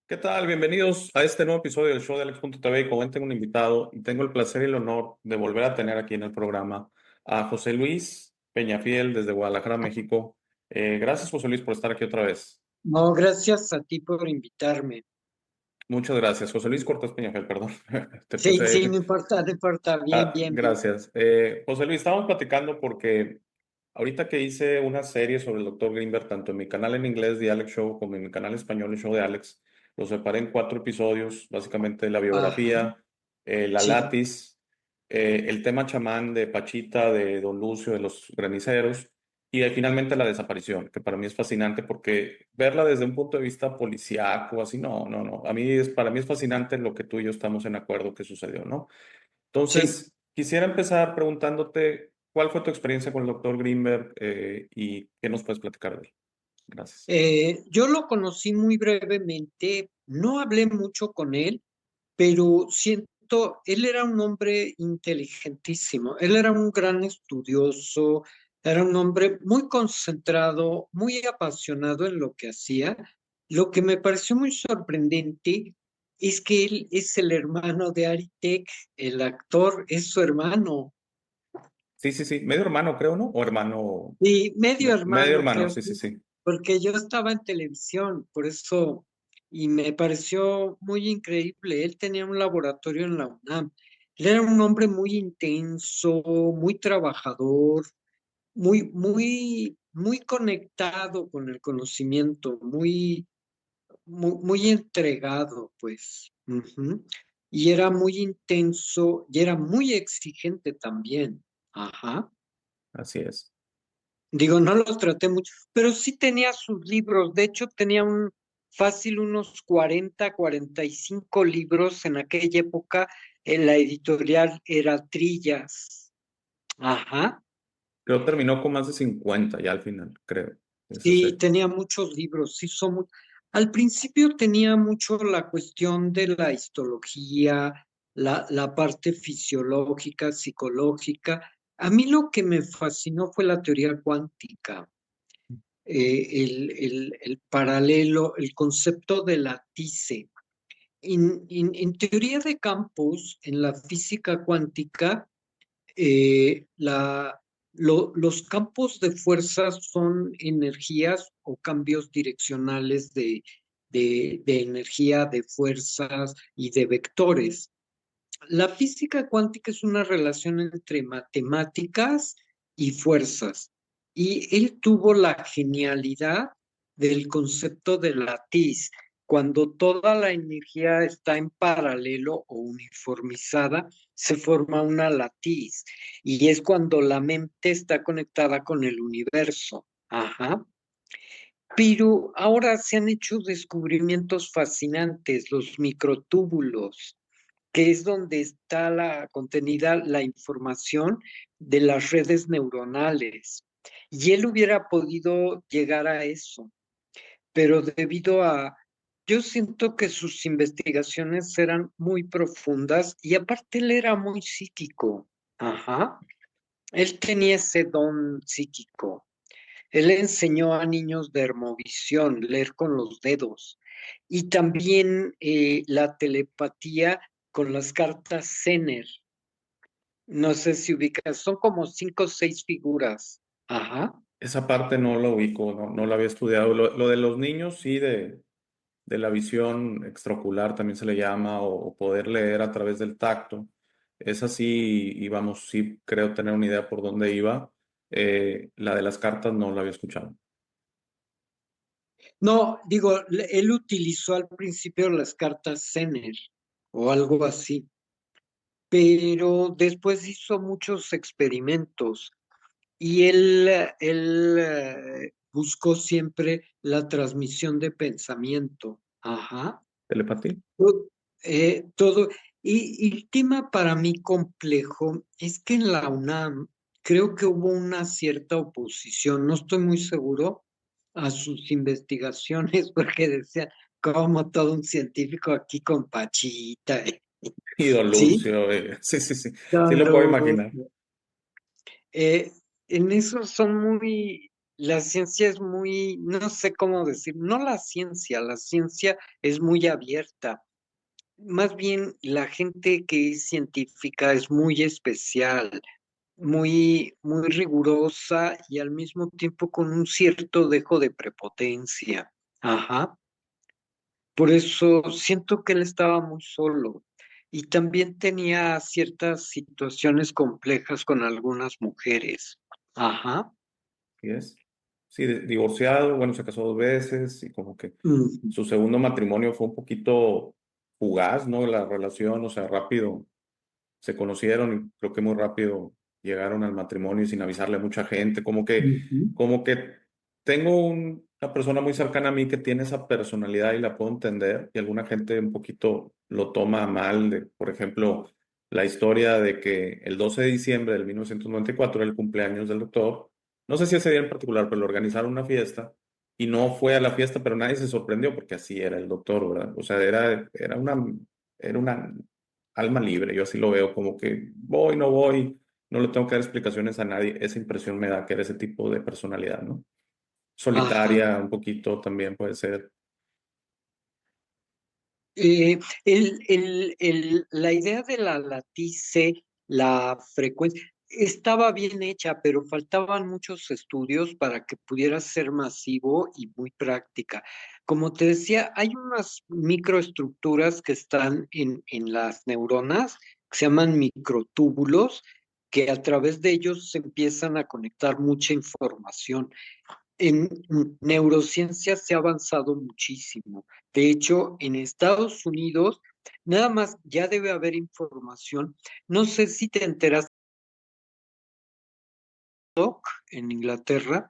¿Qué tal? Bienvenidos a este nuevo episodio del show de Alex.tv. Y como ven, tengo un invitado y tengo el placer y el honor de volver a tener aquí en el programa a José Luis Peñafiel desde Guadalajara, México. Gracias, José Luis, por estar aquí otra vez. No, gracias a ti por invitarme. Muchas gracias. José Luis Cortés Peñafiel, perdón. Te Sí, sí, puse. no importa, no importa. Bien, bien, bien. Gracias. José Luis, estábamos platicando porque ahorita que hice una serie sobre el doctor Greenberg, tanto en mi canal en inglés de Alex Show como en mi canal español, el show de Alex, lo separé en 4 episodios, básicamente la Ajá, biografía, la sí, látiz, el tema chamán de Pachita, de Don Lucio, de los graniceros, y finalmente la desaparición, que para mí es fascinante porque verla desde un punto de vista policíaco, así, no, no, no. Para mí es fascinante lo que tú y yo estamos en acuerdo que sucedió, ¿no? sí. Entonces, quisiera empezar preguntándote cuál fue tu experiencia con el doctor Greenberg y qué nos puedes platicar de él. Gracias. Yo lo conocí muy brevemente, no hablé mucho con él, pero siento, él era un hombre inteligentísimo, él era un gran estudioso, era un hombre muy concentrado, muy apasionado en lo que hacía. Lo que me pareció muy sorprendente es que él es el hermano de Ari Tech, el actor, es su hermano. Sí, sí, sí. Medio hermano, creo, ¿no? O hermano. Y medio Medio hermano, hermano, creo, sí, sí, sí. porque yo estaba en televisión, por eso, y me pareció muy increíble. Él tenía un laboratorio en la UNAM. Él era un hombre muy intenso, muy trabajador, muy conectado con el conocimiento, muy entregado, pues. Ujú. Y era muy intenso y era muy exigente también. Ajá. Así es. Digo, no los traté mucho, pero sí tenía sus libros. De hecho, tenía fácil unos 45 libros en aquella época. En la editorial era Trillas. Ajá. Creo que terminó con más de 50 ya al final, creo. Esa Sí, serie. tenía muchos libros. Sí, al principio tenía mucho la cuestión de la histología, la parte fisiológica, psicológica. A mí lo que me fascinó fue la teoría cuántica. El paralelo, el concepto de la lattice. En teoría de campos, en la física cuántica, los campos de fuerza son energías o cambios direccionales de energía, de fuerzas y de vectores. La física cuántica es una relación entre matemáticas y fuerzas. Y él tuvo la genialidad del concepto de latiz. Cuando toda la energía está en paralelo o uniformizada, se forma una latiz. Y es cuando la mente está conectada con el universo. Ajá. Pero ahora se han hecho descubrimientos fascinantes, los microtúbulos, que es donde está la contenida la información de las redes neuronales. Y él hubiera podido llegar a eso, pero yo siento que sus investigaciones eran muy profundas y aparte él era muy psíquico. Ajá. Él tenía ese don psíquico. Él enseñó a niños de dermovisión, leer con los dedos, y también la telepatía con las cartas Zener. No sé si ubicas, son como 5 o 6 figuras. Ajá. Esa parte no lo ubico, no, no la había estudiado. Lo de los niños, sí, de la visión extraocular también se le llama, o poder leer a través del tacto. Es así, y vamos, sí creo tener una idea por dónde iba. La de las cartas no la había escuchado. No, digo, él utilizó al principio las cartas Zener o algo así, pero después hizo muchos experimentos. Y él buscó siempre la transmisión de pensamiento. Ajá. ¿Telepatía? Todo. Y el tema para mí complejo es que en la UNAM creo que hubo una cierta oposición, no estoy muy seguro a sus investigaciones, porque decían, como todo un científico aquí con Pachita, Y Don ¿sí? Lucio, sí, sí, sí, sí Don lo puedo imaginar. Lucio. Eh, en eso son muy, la ciencia es muy, no sé cómo decir, no la ciencia es muy abierta. Más bien, la gente que es científica es muy especial, muy rigurosa y al mismo tiempo con un cierto dejo de prepotencia. Ajá. Por eso siento que él estaba muy solo y también tenía ciertas situaciones complejas con algunas mujeres. Ajá. ¿Sí es? Sí, divorciado, bueno, se casó 2 veces y como que Ujú, su segundo matrimonio fue un poquito fugaz, ¿no? La relación, o sea, rápido se conocieron y creo que muy rápido llegaron al matrimonio y sin avisarle a mucha gente, ujú. como que tengo una persona muy cercana a mí que tiene esa personalidad y la puedo entender y alguna gente un poquito lo toma a mal, por ejemplo, la historia de que el 12 de diciembre del 1994 era el cumpleaños del doctor, no sé si ese día en particular, pero le organizaron una fiesta y no fue a la fiesta, pero nadie se sorprendió porque así era el doctor, ¿verdad? O sea, era una alma libre, yo así lo veo, como que voy, no voy, no le tengo que dar explicaciones a nadie, esa impresión me da que era ese tipo de personalidad, ¿no? Ajá. Solitaria, un poquito también puede ser. La idea de la latice, la frecuencia, estaba bien hecha, pero faltaban muchos estudios para que pudiera ser masivo y muy práctica. Como te decía, hay unas microestructuras que están en las neuronas, que se llaman microtúbulos, que a través de ellos se empiezan a conectar mucha información. En neurociencia se ha avanzado muchísimo. De hecho, en Estados Unidos, nada más ya debe haber información. No sé si te enteras, en Inglaterra,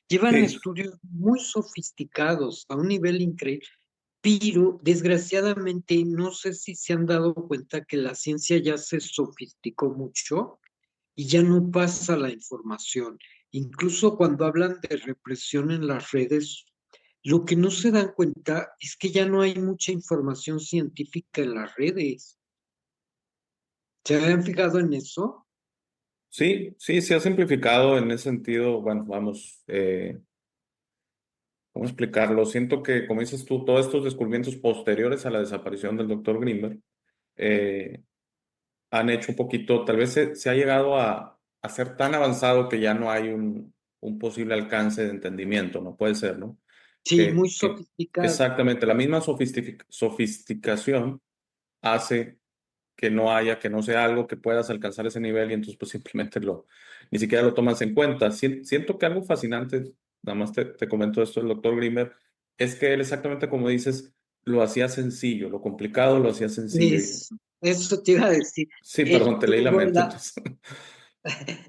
llevan Sí, estudios muy sofisticados a un nivel increíble, pero desgraciadamente no sé si se han dado cuenta que la ciencia ya se sofisticó mucho y ya no pasa la información. Incluso cuando hablan de represión en las redes, lo que no se dan cuenta es que ya no hay mucha información científica en las redes. ¿Se habían fijado en eso? sí, sí, se ha simplificado en ese sentido. Bueno, vamos, ¿cómo explicarlo? Siento que, como dices tú, todos estos descubrimientos posteriores a la desaparición del doctor Grimberg eh, han hecho un poquito, tal vez se ha llegado a ser tan avanzado que ya no hay un posible alcance de entendimiento, ¿no? Puede ser, ¿no? Sí, muy Que sofisticado. exactamente la misma sofisticación hace que no haya, que no sea algo que puedas alcanzar ese nivel y entonces pues simplemente ni siquiera lo tomas en cuenta. Siento que algo fascinante, nada más te comento esto del doctor Grimmer, es que él exactamente como dices, lo hacía sencillo, lo complicado lo hacía sencillo. Eso te iba a decir. Sí, Él perdón, te leí la tuvo mente, entonces.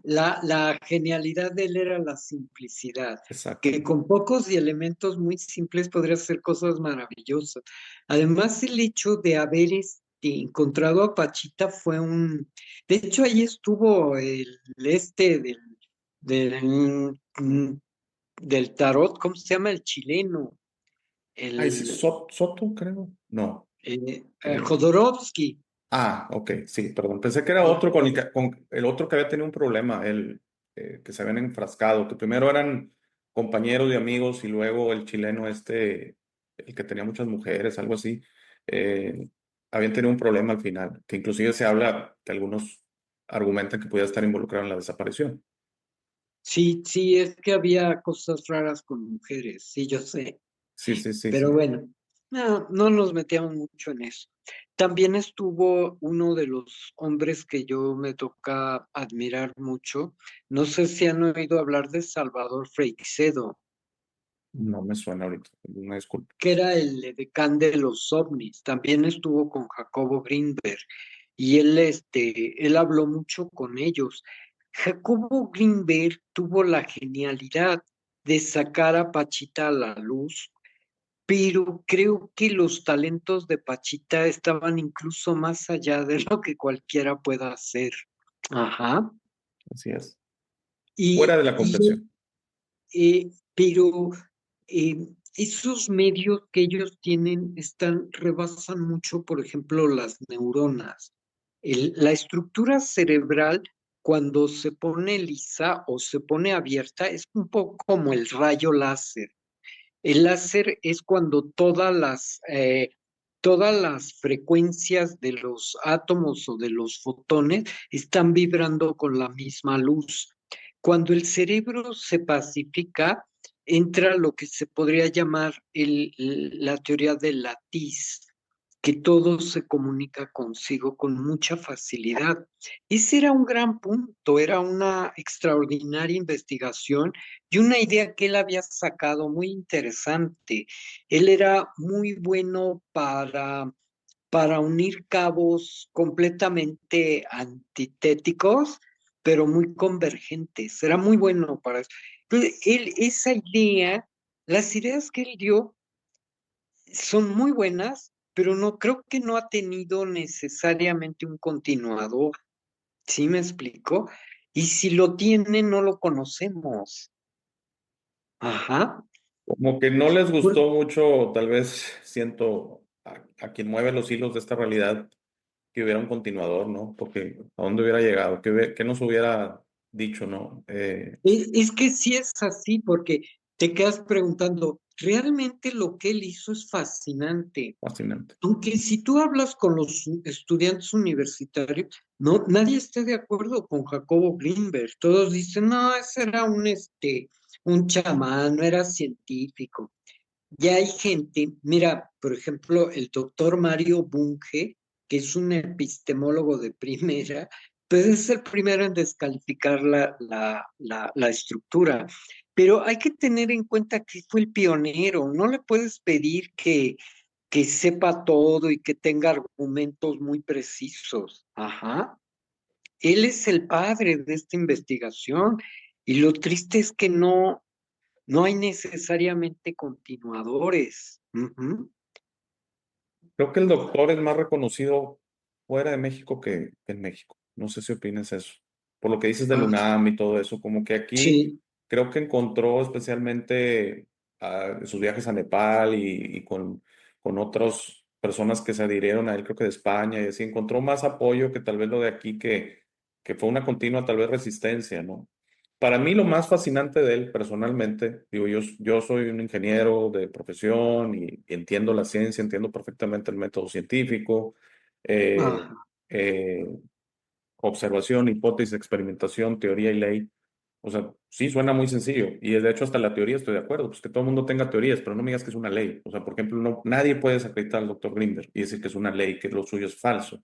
la genialidad de él era la simplicidad, Exacto. que con pocos y elementos muy simples podría hacer cosas maravillosas. Además, el hecho de haber encontrado a Pachita fue un... De hecho, ahí estuvo del, mm, del tarot, ¿cómo se llama? El chileno, Ay, sí, el Soto, creo. No. Jodorowsky. Ok, sí, perdón. Pensé que era otro con el otro que había tenido un problema, el que se habían enfrascado, que primero eran compañeros y amigos y luego el chileno este, el que tenía muchas mujeres, algo así, eh, habían tenido un problema al final, que inclusive se habla que algunos argumentan que podía estar involucrado en la desaparición. Sí, sí, es que había cosas raras con mujeres, sí, yo sé. Sí, sí, sí, Pero sí. bueno, no nos metíamos mucho en eso. También estuvo uno de los hombres que yo me toca admirar mucho. No sé si han oído hablar de Salvador Freixedo, No me suena ahorita, una disculpa. que era el edecán de los ovnis. También estuvo con Jacobo Greenberg y él habló mucho con ellos. Jacobo Greenberg tuvo la genialidad de sacar a Pachita a la luz, pero creo que los talentos de Pachita estaban incluso más allá de lo que cualquiera pueda hacer. Ajá. Así es. Fuera Y, de la y comprensión. pero esos medios que ellos tienen rebasan mucho, por ejemplo, las neuronas. La estructura cerebral cuando se pone lisa o se pone abierta, es un poco como el rayo láser. El láser es cuando todas las frecuencias de los átomos o de los fotones están vibrando con la misma luz. Cuando el cerebro se pacifica, entra lo que se podría llamar la teoría del latiz, que todo se comunica consigo con mucha facilidad. Ese era un gran punto, era una extraordinaria investigación y una idea que él había sacado muy interesante. Él era muy bueno para unir cabos completamente antitéticos, pero muy convergentes. Era muy bueno para eso. Entonces, esa idea, las ideas que él dio son muy buenas, pero no creo que no ha tenido necesariamente un continuador. ¿Sí me explico? Y si lo tiene, no lo conocemos. Ajá. Como que no les Por- gustó mucho, tal vez siento a quien mueve los hilos de esta realidad que hubiera un continuador, ¿no? Porque a dónde hubiera llegado, qué nos hubiera dicho, ¿no? Es que sí es así, porque te quedas preguntando, realmente lo que él hizo es fascinante. Fascinante. Aunque si tú hablas con los estudiantes universitarios, no, nadie está de acuerdo con Jacobo Greenberg. Todos dicen, no, ese era un chamán, no era científico. Ya hay gente, mira, por ejemplo, el doctor Mario Bunge, que es un epistemólogo de primera, pues es el primero en descalificar la estructura. Pero hay que tener en cuenta que fue el pionero, no le puedes pedir que sepa todo y que tenga argumentos muy precisos. Ajá. Él es el padre de esta investigación y lo triste es que no hay necesariamente continuadores. Ujú. Creo que el doctor es más reconocido fuera de México que en México. No sé si opinas eso. Por lo que dices del Ah, UNAM y todo eso, como que aquí sí, creo que encontró especialmente sus viajes a Nepal y con otras personas que se adhirieron a él, creo que de España y así, encontró más apoyo que tal vez lo de aquí, que fue una continua tal vez resistencia, ¿no? Para mí lo más fascinante de él personalmente, digo, yo soy un ingeniero de profesión y entiendo la ciencia, entiendo perfectamente el método científico, eh, ajá, eh, observación, hipótesis, experimentación, teoría y ley. O sea, sí suena muy sencillo y de hecho hasta la teoría estoy de acuerdo, pues que todo el mundo tenga teorías, pero no me digas que es una ley. O sea, por ejemplo, nadie puede desacreditar al doctor Grinberg y decir que es una ley, que lo suyo es falso.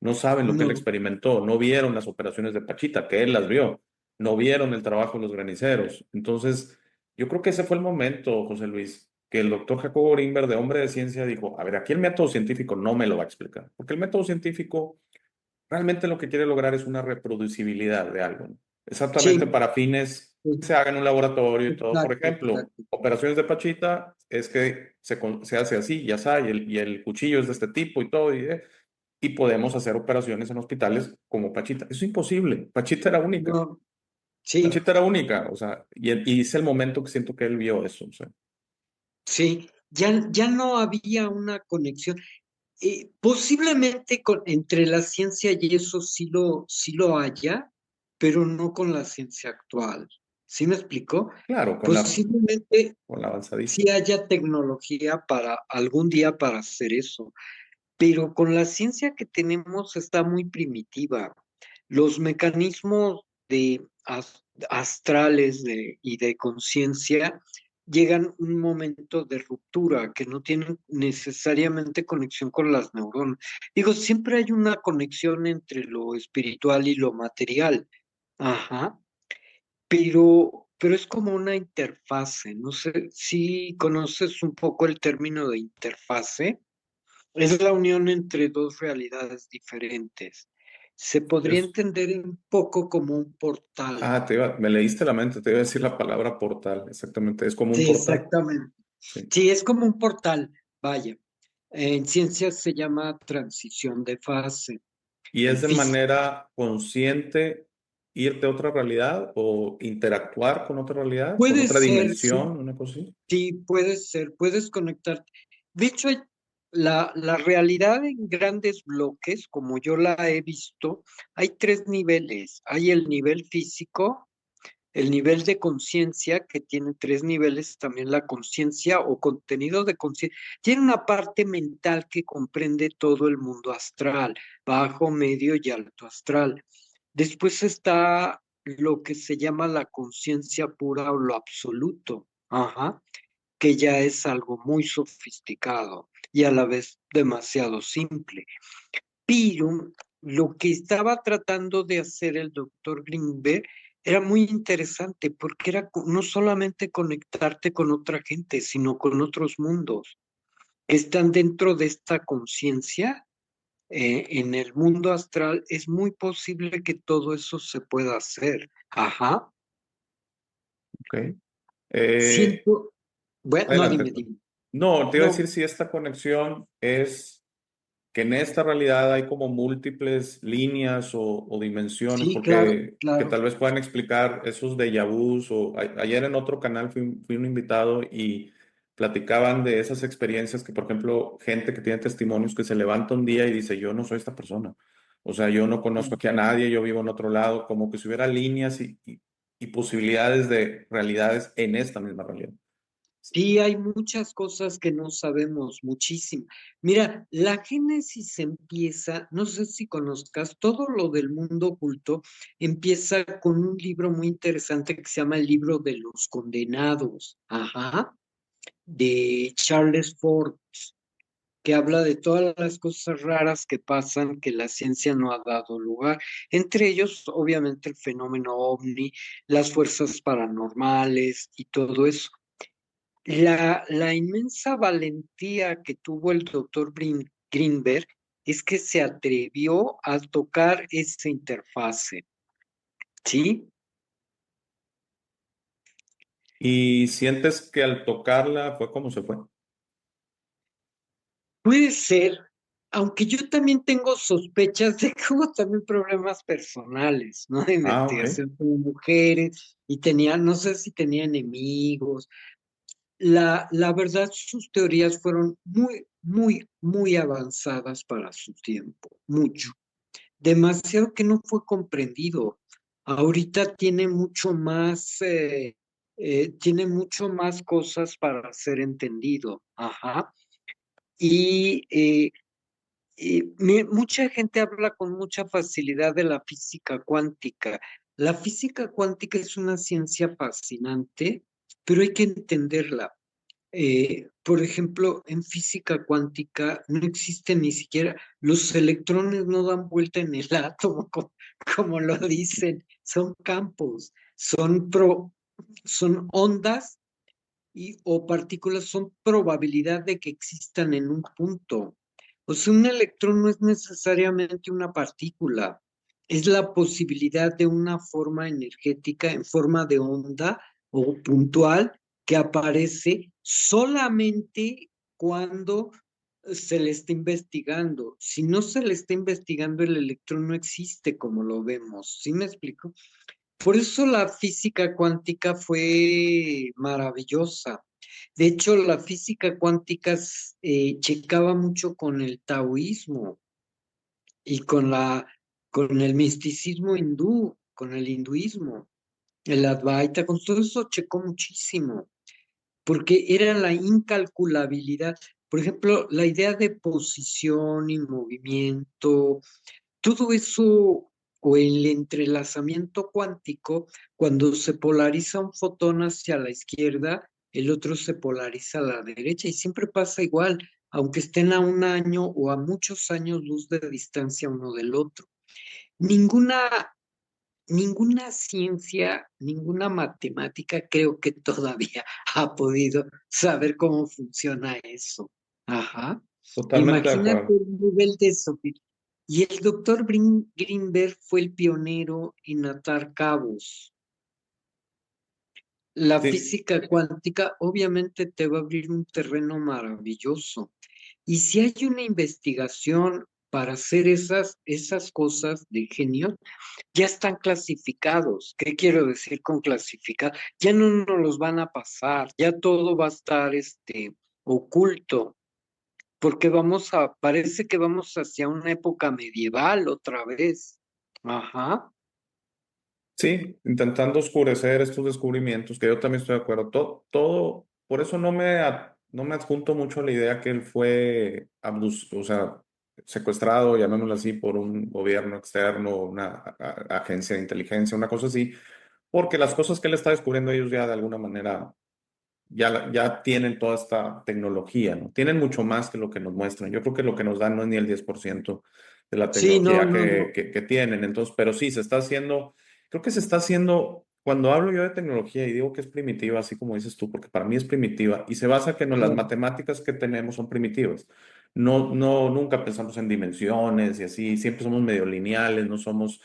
No saben lo que él no, experimentó, no vieron las operaciones de Pachita, que él las vio, no vieron el trabajo de los graniceros. Entonces, yo creo que ese fue el momento, José Luis, que el doctor Jacobo Grinberg, de hombre de ciencia, dijo, a ver, aquí el método científico no me lo va a explicar, porque el método científico realmente lo que quiere lograr es una reproducibilidad de algo, ¿no? Exactamente sí, para fines que sí, se haga en un laboratorio y todo. Por exacto, ejemplo, exacto. operaciones de Pachita es que se hace así, ya está, y el cuchillo es de este tipo y todo, y podemos hacer operaciones en hospitales como Pachita. Eso es imposible. Pachita era única. No, sí, Pachita era única, o sea, y es el momento que siento que él vio eso, o sea. sí, ya no había una conexión. Posiblemente entre la ciencia y eso sí lo haya, pero no con la ciencia actual. ¿Sí me explico? Claro, Posiblemente con la avanzadita. sí haya tecnología para algún día para hacer eso, pero con la ciencia que tenemos está muy primitiva. Los mecanismos astrales y de conciencia llegan un momento de ruptura que no tienen necesariamente conexión con las neuronas. Digo, siempre hay una conexión entre lo espiritual y lo material. Ajá, pero es como una interfase. No sé si conoces un poco el término de interfase. Es la unión entre dos realidades diferentes. Se podría Es, entender un poco como un portal. me leíste la mente, te iba a decir la palabra portal, exactamente, es como un Sí, portal. exactamente. Sí. Sí, es como un portal, vaya. En ciencias se llama transición de fase. Y En es de física manera consciente irte a otra realidad o interactuar con otra realidad, con puede otra ser, sí, dimensión, una cosa así. sí, puede ser, puedes conectarte. De hecho, la realidad en grandes bloques, como yo la he visto, hay tres niveles. Hay el nivel físico, el nivel de conciencia, que tiene tres niveles, también la conciencia o contenido de conciencia. Tiene una parte mental que comprende todo el mundo astral, bajo, medio y alto astral. Después está lo que se llama la conciencia pura o lo absoluto. Ajá, que ya es algo muy sofisticado y a la vez demasiado simple. Pero lo que estaba tratando de hacer el doctor Greenberg era muy interesante porque era no solamente conectarte con otra gente, sino con otros mundos que están dentro de esta conciencia. En el mundo astral es muy posible que todo eso se pueda hacer. Ajá. ¿ok? Eh, Siento, bueno, no, Adelante. dime. No, te iba a decir No, si esta conexión es que en esta realidad hay como múltiples líneas o dimensiones, sí, claro, porque que claro. tal vez puedan explicar esos déjà vus. Ayer en otro canal fui un invitado y platicaban de esas experiencias que, por ejemplo, gente que tiene testimonios que se levanta un día y dice, yo no soy esta persona. O sea, yo no conozco aquí a nadie, yo vivo en otro lado, como que si hubiera líneas y posibilidades de realidades en esta misma realidad. Sí, hay muchas cosas que no sabemos, muchísimo. Mira, la génesis empieza, no sé si conozcas, todo lo del mundo oculto empieza con un libro muy interesante que se llama el libro de los condenados, ajá, de Charles Ford, que habla de todas las cosas raras que pasan que la ciencia no ha dado lugar. Entre ellos, obviamente, el fenómeno ovni, las fuerzas paranormales y todo eso. La inmensa valentía que tuvo el doctor Greenberg es que se atrevió a tocar esa interfase, ¿sí? ¿Y sientes que al tocarla fue como se fue? Puede ser, aunque yo también tengo sospechas de que hubo también problemas personales, ¿no? De Ah, ok. investigación con mujeres y tenía, no sé si tenía enemigos. La verdad, sus teorías fueron muy, muy, muy avanzadas para su tiempo, mucho. Demasiado que no fue comprendido. Ahorita tiene mucho más cosas para ser entendido. Ajá. Y mucha gente habla con mucha facilidad de la física cuántica. La física cuántica es una ciencia fascinante, pero hay que entenderla. Por ejemplo, en física cuántica no existen ni siquiera, los electrones no dan vuelta en el átomo, como lo dicen, son campos, son ondas o partículas, son probabilidad de que existan en un punto. O sea, un electrón no es necesariamente una partícula, es la posibilidad de una forma energética en forma de onda o puntual que aparece solamente cuando se le está investigando. Si no se le está investigando, el electrón no existe como lo vemos. ¿Sí me explico? Por eso la física cuántica fue maravillosa. De hecho, la física cuántica checaba mucho con el taoísmo y con el misticismo hindú, con el hinduismo, el Advaita, con todo eso checó muchísimo, porque era la incalculabilidad. Por ejemplo, la idea de posición y movimiento, todo eso o el entrelazamiento cuántico, cuando se polariza un fotón hacia la izquierda, el otro se polariza a la derecha y siempre pasa igual, aunque estén a un año o a muchos años luz de distancia uno del otro. Ninguna, ninguna ciencia, ninguna matemática creo que todavía ha podido saber cómo funciona eso. Ajá. Totalmente de Imagínate acuerdo. el nivel de eso. Y el doctor Greenberg fue el pionero en atar cabos. La Sí, física cuántica obviamente te va a abrir un terreno maravilloso. Y si hay una investigación para hacer esas cosas de genio, ya están clasificados. ¿Qué quiero decir con clasificar? Ya no nos los van a pasar, ya todo va a estar oculto. porque parece que vamos hacia una época medieval otra vez. Ajá, Sí, intentando oscurecer estos descubrimientos, que yo también estoy de acuerdo. Todo, por eso no me adjunto mucho a la idea que él fue o sea, secuestrado, llamémoslo así, por un gobierno externo, una agencia de inteligencia, una cosa así, porque las cosas que él está descubriendo ellos ya de alguna manera ya tienen toda esta tecnología, ¿no? Tienen mucho más que lo que nos muestran. Yo creo que lo que nos dan no es ni el 10% de la sí, no, tecnología no, no, que tienen. Entonces, pero sí, se está haciendo, creo que se está haciendo, cuando hablo yo de tecnología y digo que es primitiva, así como dices tú, porque para mí es primitiva, y se basa que no, las claro, matemáticas que tenemos son primitivas. Nunca pensamos en dimensiones y así, siempre somos medio lineales, no somos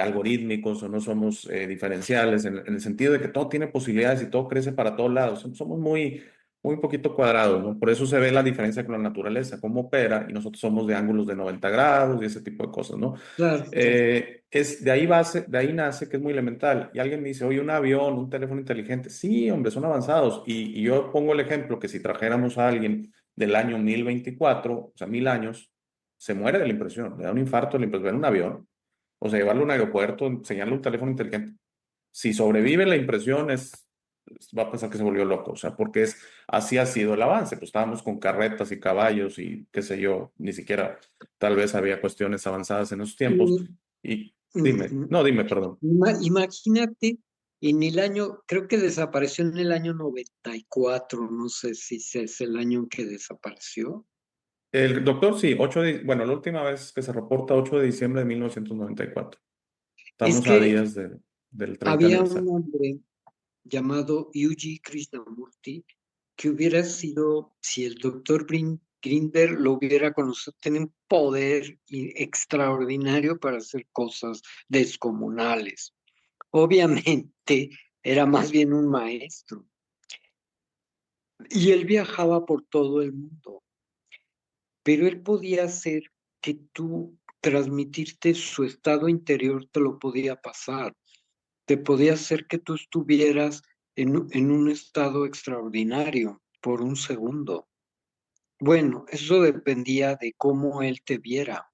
algorítmicos o no somos diferenciales en el sentido de que todo tiene posibilidades y todo crece para todos lados. Somos muy poquito cuadrados, ¿no? Por eso se ve la diferencia con la naturaleza, cómo opera y nosotros somos de ángulos de 90 grados y ese tipo de cosas, ¿no? claro, claro. De ahí nace que es muy elemental. Y alguien me dice, oye, un avión, un teléfono inteligente. Sí, hombre, son avanzados. Y yo pongo el ejemplo que si trajéramos a alguien del año 1024, o sea, 1000 años, se muere de la impresión, le da un infarto de la impresión, ver un avión. O sea, llevarlo a un aeropuerto, enseñarle un teléfono inteligente. Si sobrevive la impresión, va a pensar que se volvió loco. O sea, porque así ha sido el avance. Pues estábamos con carretas y caballos y qué sé yo, ni siquiera tal vez había cuestiones avanzadas en esos tiempos. Y, Y dime, ujú, no, dime, perdón. imagínate, en el año, creo que desapareció en el año 94, no sé si ese es el año en que desapareció. El doctor, sí, bueno, la última vez que se reporta, 8 de diciembre de 1994. Es Estamos a que días del 30 había un aniversario. hombre llamado Yuji Krishnamurti que hubiera sido, si el doctor Grinberg lo hubiera conocido, tiene un poder extraordinario para hacer cosas descomunales. Obviamente era más bien un maestro y él viajaba por todo el mundo, pero él podía hacer que tú transmitirte su estado interior, te lo podía pasar, te podía hacer que tú estuvieras en un estado extraordinario por un segundo. Bueno, eso dependía de cómo él te viera.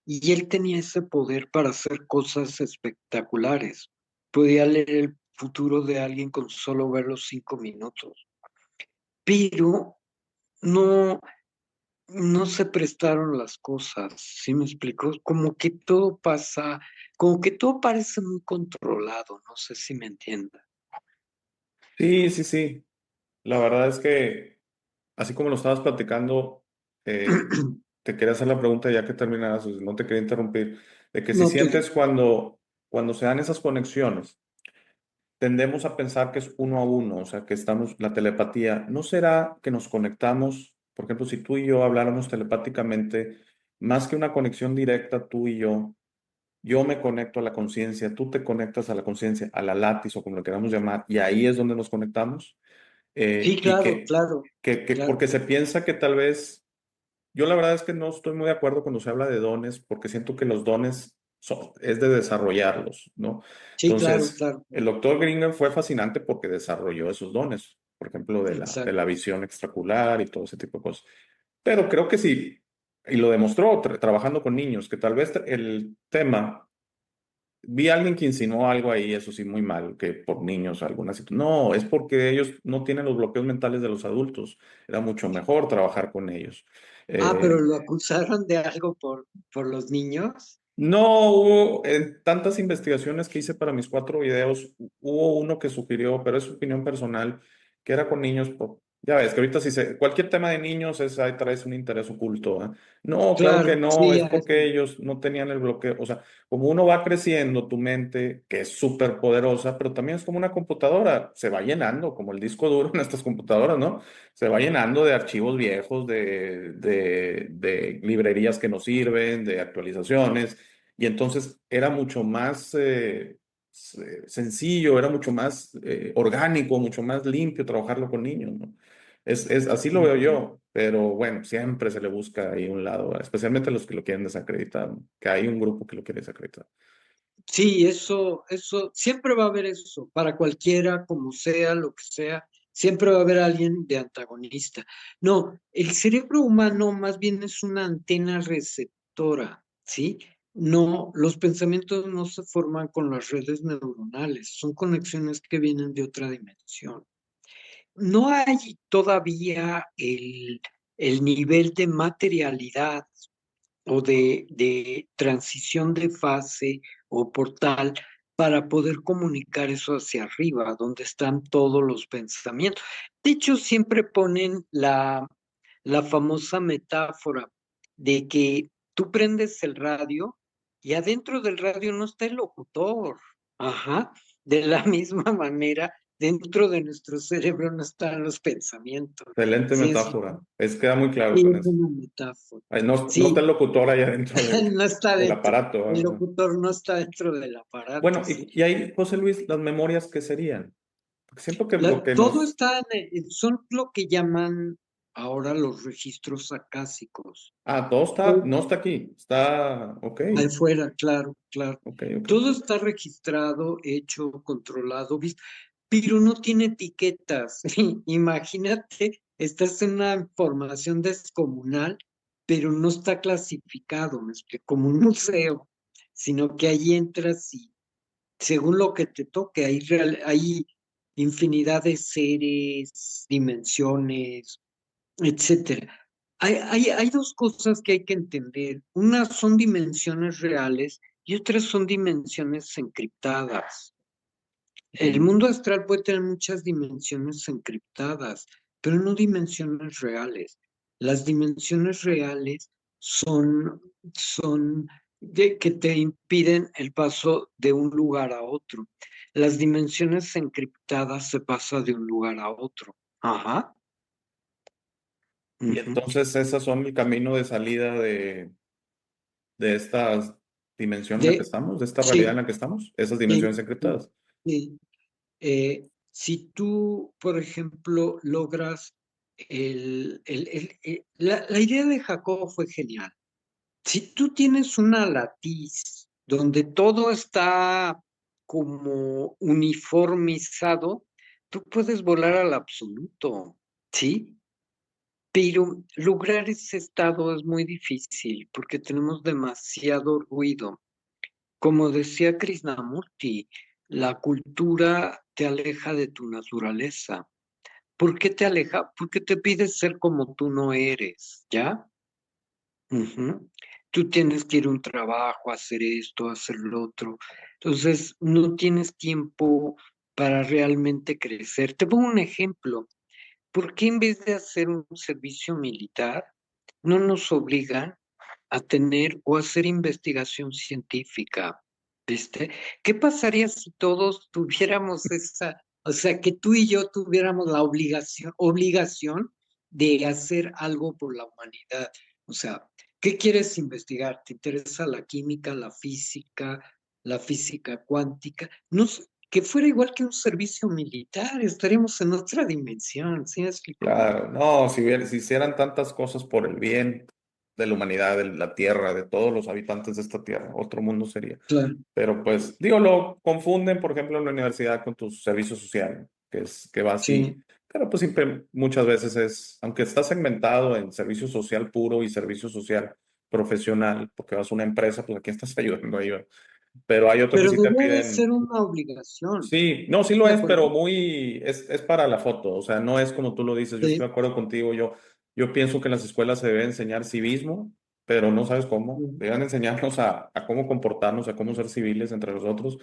Y él tenía ese poder para hacer cosas espectaculares. Podía leer el futuro de alguien con solo ver los 5 minutos. Pero no, no se prestaron las cosas, ¿sí me explico? Como que todo pasa, como que todo parece muy controlado, no sé si me entiendas. Sí, sí, sí. La verdad es que, así como lo estabas platicando, te quería hacer la pregunta ya que terminaras, o sea, no te quería interrumpir, de que si No te... sientes cuando se dan esas conexiones, tendemos a pensar que es uno a uno, o sea, que estamos, la telepatía, ¿no será que nos conectamos? Por ejemplo, si tú y yo habláramos telepáticamente, más que una conexión directa, tú y yo me conecto a la conciencia, tú te conectas a la conciencia, a la látiz o como lo queramos llamar, y ahí es donde nos conectamos, Sí, y claro, claro, porque claro. se piensa que tal vez yo la verdad es que no estoy muy de acuerdo cuando se habla de dones, porque siento que los dones es de desarrollarlos, ¿no? Sí, claro, Entonces, claro. el doctor Gringen fue fascinante porque desarrolló esos dones, por ejemplo, de la Exacto. visión extracular y todo ese tipo de cosas. Pero creo que sí, y lo demostró trabajando con niños, que tal vez el tema, vi a alguien que insinuó algo ahí, eso sí, muy mal, que por niños, algunas situación. No, es porque ellos no tienen los bloqueos mentales de los adultos. Era mucho mejor trabajar con ellos. Ah, pero Eh, lo acusaron de algo por los niños. No hubo, en tantas investigaciones que hice para mis 4 videos, hubo uno que sugirió, pero es su opinión personal, que era con niños. Ya ves, que ahorita cualquier tema de niños ahí traes un interés oculto, ¿eh? No, claro que Claro, no, sí, es porque ellos no tenían el bloqueo. O sea, como uno va creciendo, tu mente, que es súper poderosa, pero también es como una computadora, se va llenando, como el disco duro en estas computadoras, ¿no? Se va llenando de archivos viejos, de librerías que no sirven, de actualizaciones. Y entonces era mucho más sencillo, era mucho más orgánico, mucho más limpio trabajarlo con niños, ¿no? Así lo veo Ujú. yo, pero bueno, siempre se le busca ahí un lado, especialmente los que lo quieren desacreditar, ¿no? Que hay un grupo que lo quiere desacreditar. Sí, siempre va a haber eso, para cualquiera, como sea, lo que sea, Siempre va a haber alguien de antagonista. No, el cerebro humano más bien es una antena receptora, ¿sí? No, los pensamientos no se forman con las redes neuronales, son conexiones que vienen de otra dimensión. No hay todavía el nivel de materialidad o de transición de fase o portal para poder comunicar eso hacia arriba, donde están todos los pensamientos. De hecho, siempre ponen la famosa metáfora de que tú prendes el radio y adentro del radio no está el locutor. Ajá. De la misma manera, dentro de nuestro cerebro no están los pensamientos. Excelente Sí, es, metáfora. Queda muy claro sí, con es eso. una metáfora. Ay, no, no está Sí, el locutor ahí adentro no está del dentro, aparato, el ¿verdad? locutor no está dentro del aparato, Bueno, sí. y ahí, José Luis, las memorias, ¿qué serían? Porque siento que lo que Todo nos... está son lo que llaman ahora los registros acásicos. Ah, todo está, Todo no está aquí. Está, ok, afuera, claro, claro. ok, ok. Todo está registrado, hecho, controlado, visto, pero no tiene etiquetas. Imagínate, estás en una información descomunal, pero no está clasificado, ¿me explico? Como un museo, sino que ahí entras y según lo que te toque, hay infinidad de seres, dimensiones, etcétera. Hay dos cosas que hay que entender. Unas son dimensiones reales y otras son dimensiones encriptadas. El Ujú. mundo astral puede tener muchas dimensiones encriptadas, pero no dimensiones reales. Las dimensiones reales son que te impiden el paso de un lugar a otro. Las dimensiones encriptadas se pasa de un lugar a otro. Ajá. Y Ujú. entonces esas son el camino de salida de esta dimensión en la que De, estamos, de esta realidad en sí, la que estamos, esas dimensiones sí, sí, encriptadas. sí. Si tú, por ejemplo, logras la idea de Jacobo fue genial. Si tú tienes una latiz donde todo está como uniformizado, tú puedes volar al absoluto, ¿sí? Pero lograr ese estado es muy difícil porque tenemos demasiado ruido. Como decía Krishnamurti, la cultura te aleja de tu naturaleza. ¿Por qué te aleja? Porque te pide ser como tú no eres, ¿ya? Ujú. Tú tienes que ir a un trabajo, hacer esto, hacer lo otro. Entonces, no tienes tiempo para realmente crecer. Te pongo un ejemplo. ¿Por qué en vez de hacer un servicio militar, no nos obligan a tener o hacer investigación científica? ¿Viste? ¿Qué pasaría si todos tuviéramos esa, o sea, que tú y yo tuviéramos la obligación de hacer algo por la humanidad? O sea, ¿qué quieres investigar? ¿Te interesa la física cuántica? No, que fuera igual que un servicio militar, estaríamos en otra dimensión, ¿sí me explico? Claro, no, si hicieran tantas cosas por el bien de la humanidad, de la tierra, de todos los habitantes de esta tierra, otro mundo sería. Claro, Pero pues, digo, lo confunden, por ejemplo, en la universidad con tu servicio social, que va así. sí, Pero pues siempre, muchas veces es, aunque está segmentado en servicio social puro y servicio social profesional, porque vas a una empresa, pues aquí estás ayudando ahí, ¿verdad? Pero hay otro que pero sí te debería de piden. ser una obligación, Sí, no, sí lo ¿de es, pero acuerdo? muy, es para la foto, o sea, no es como tú lo dices, yo estoy Sí, de acuerdo contigo, yo pienso que en las escuelas se debe enseñar civismo, pero no sabes cómo, sí, deben enseñarnos a cómo comportarnos, a cómo ser civiles entre nosotros,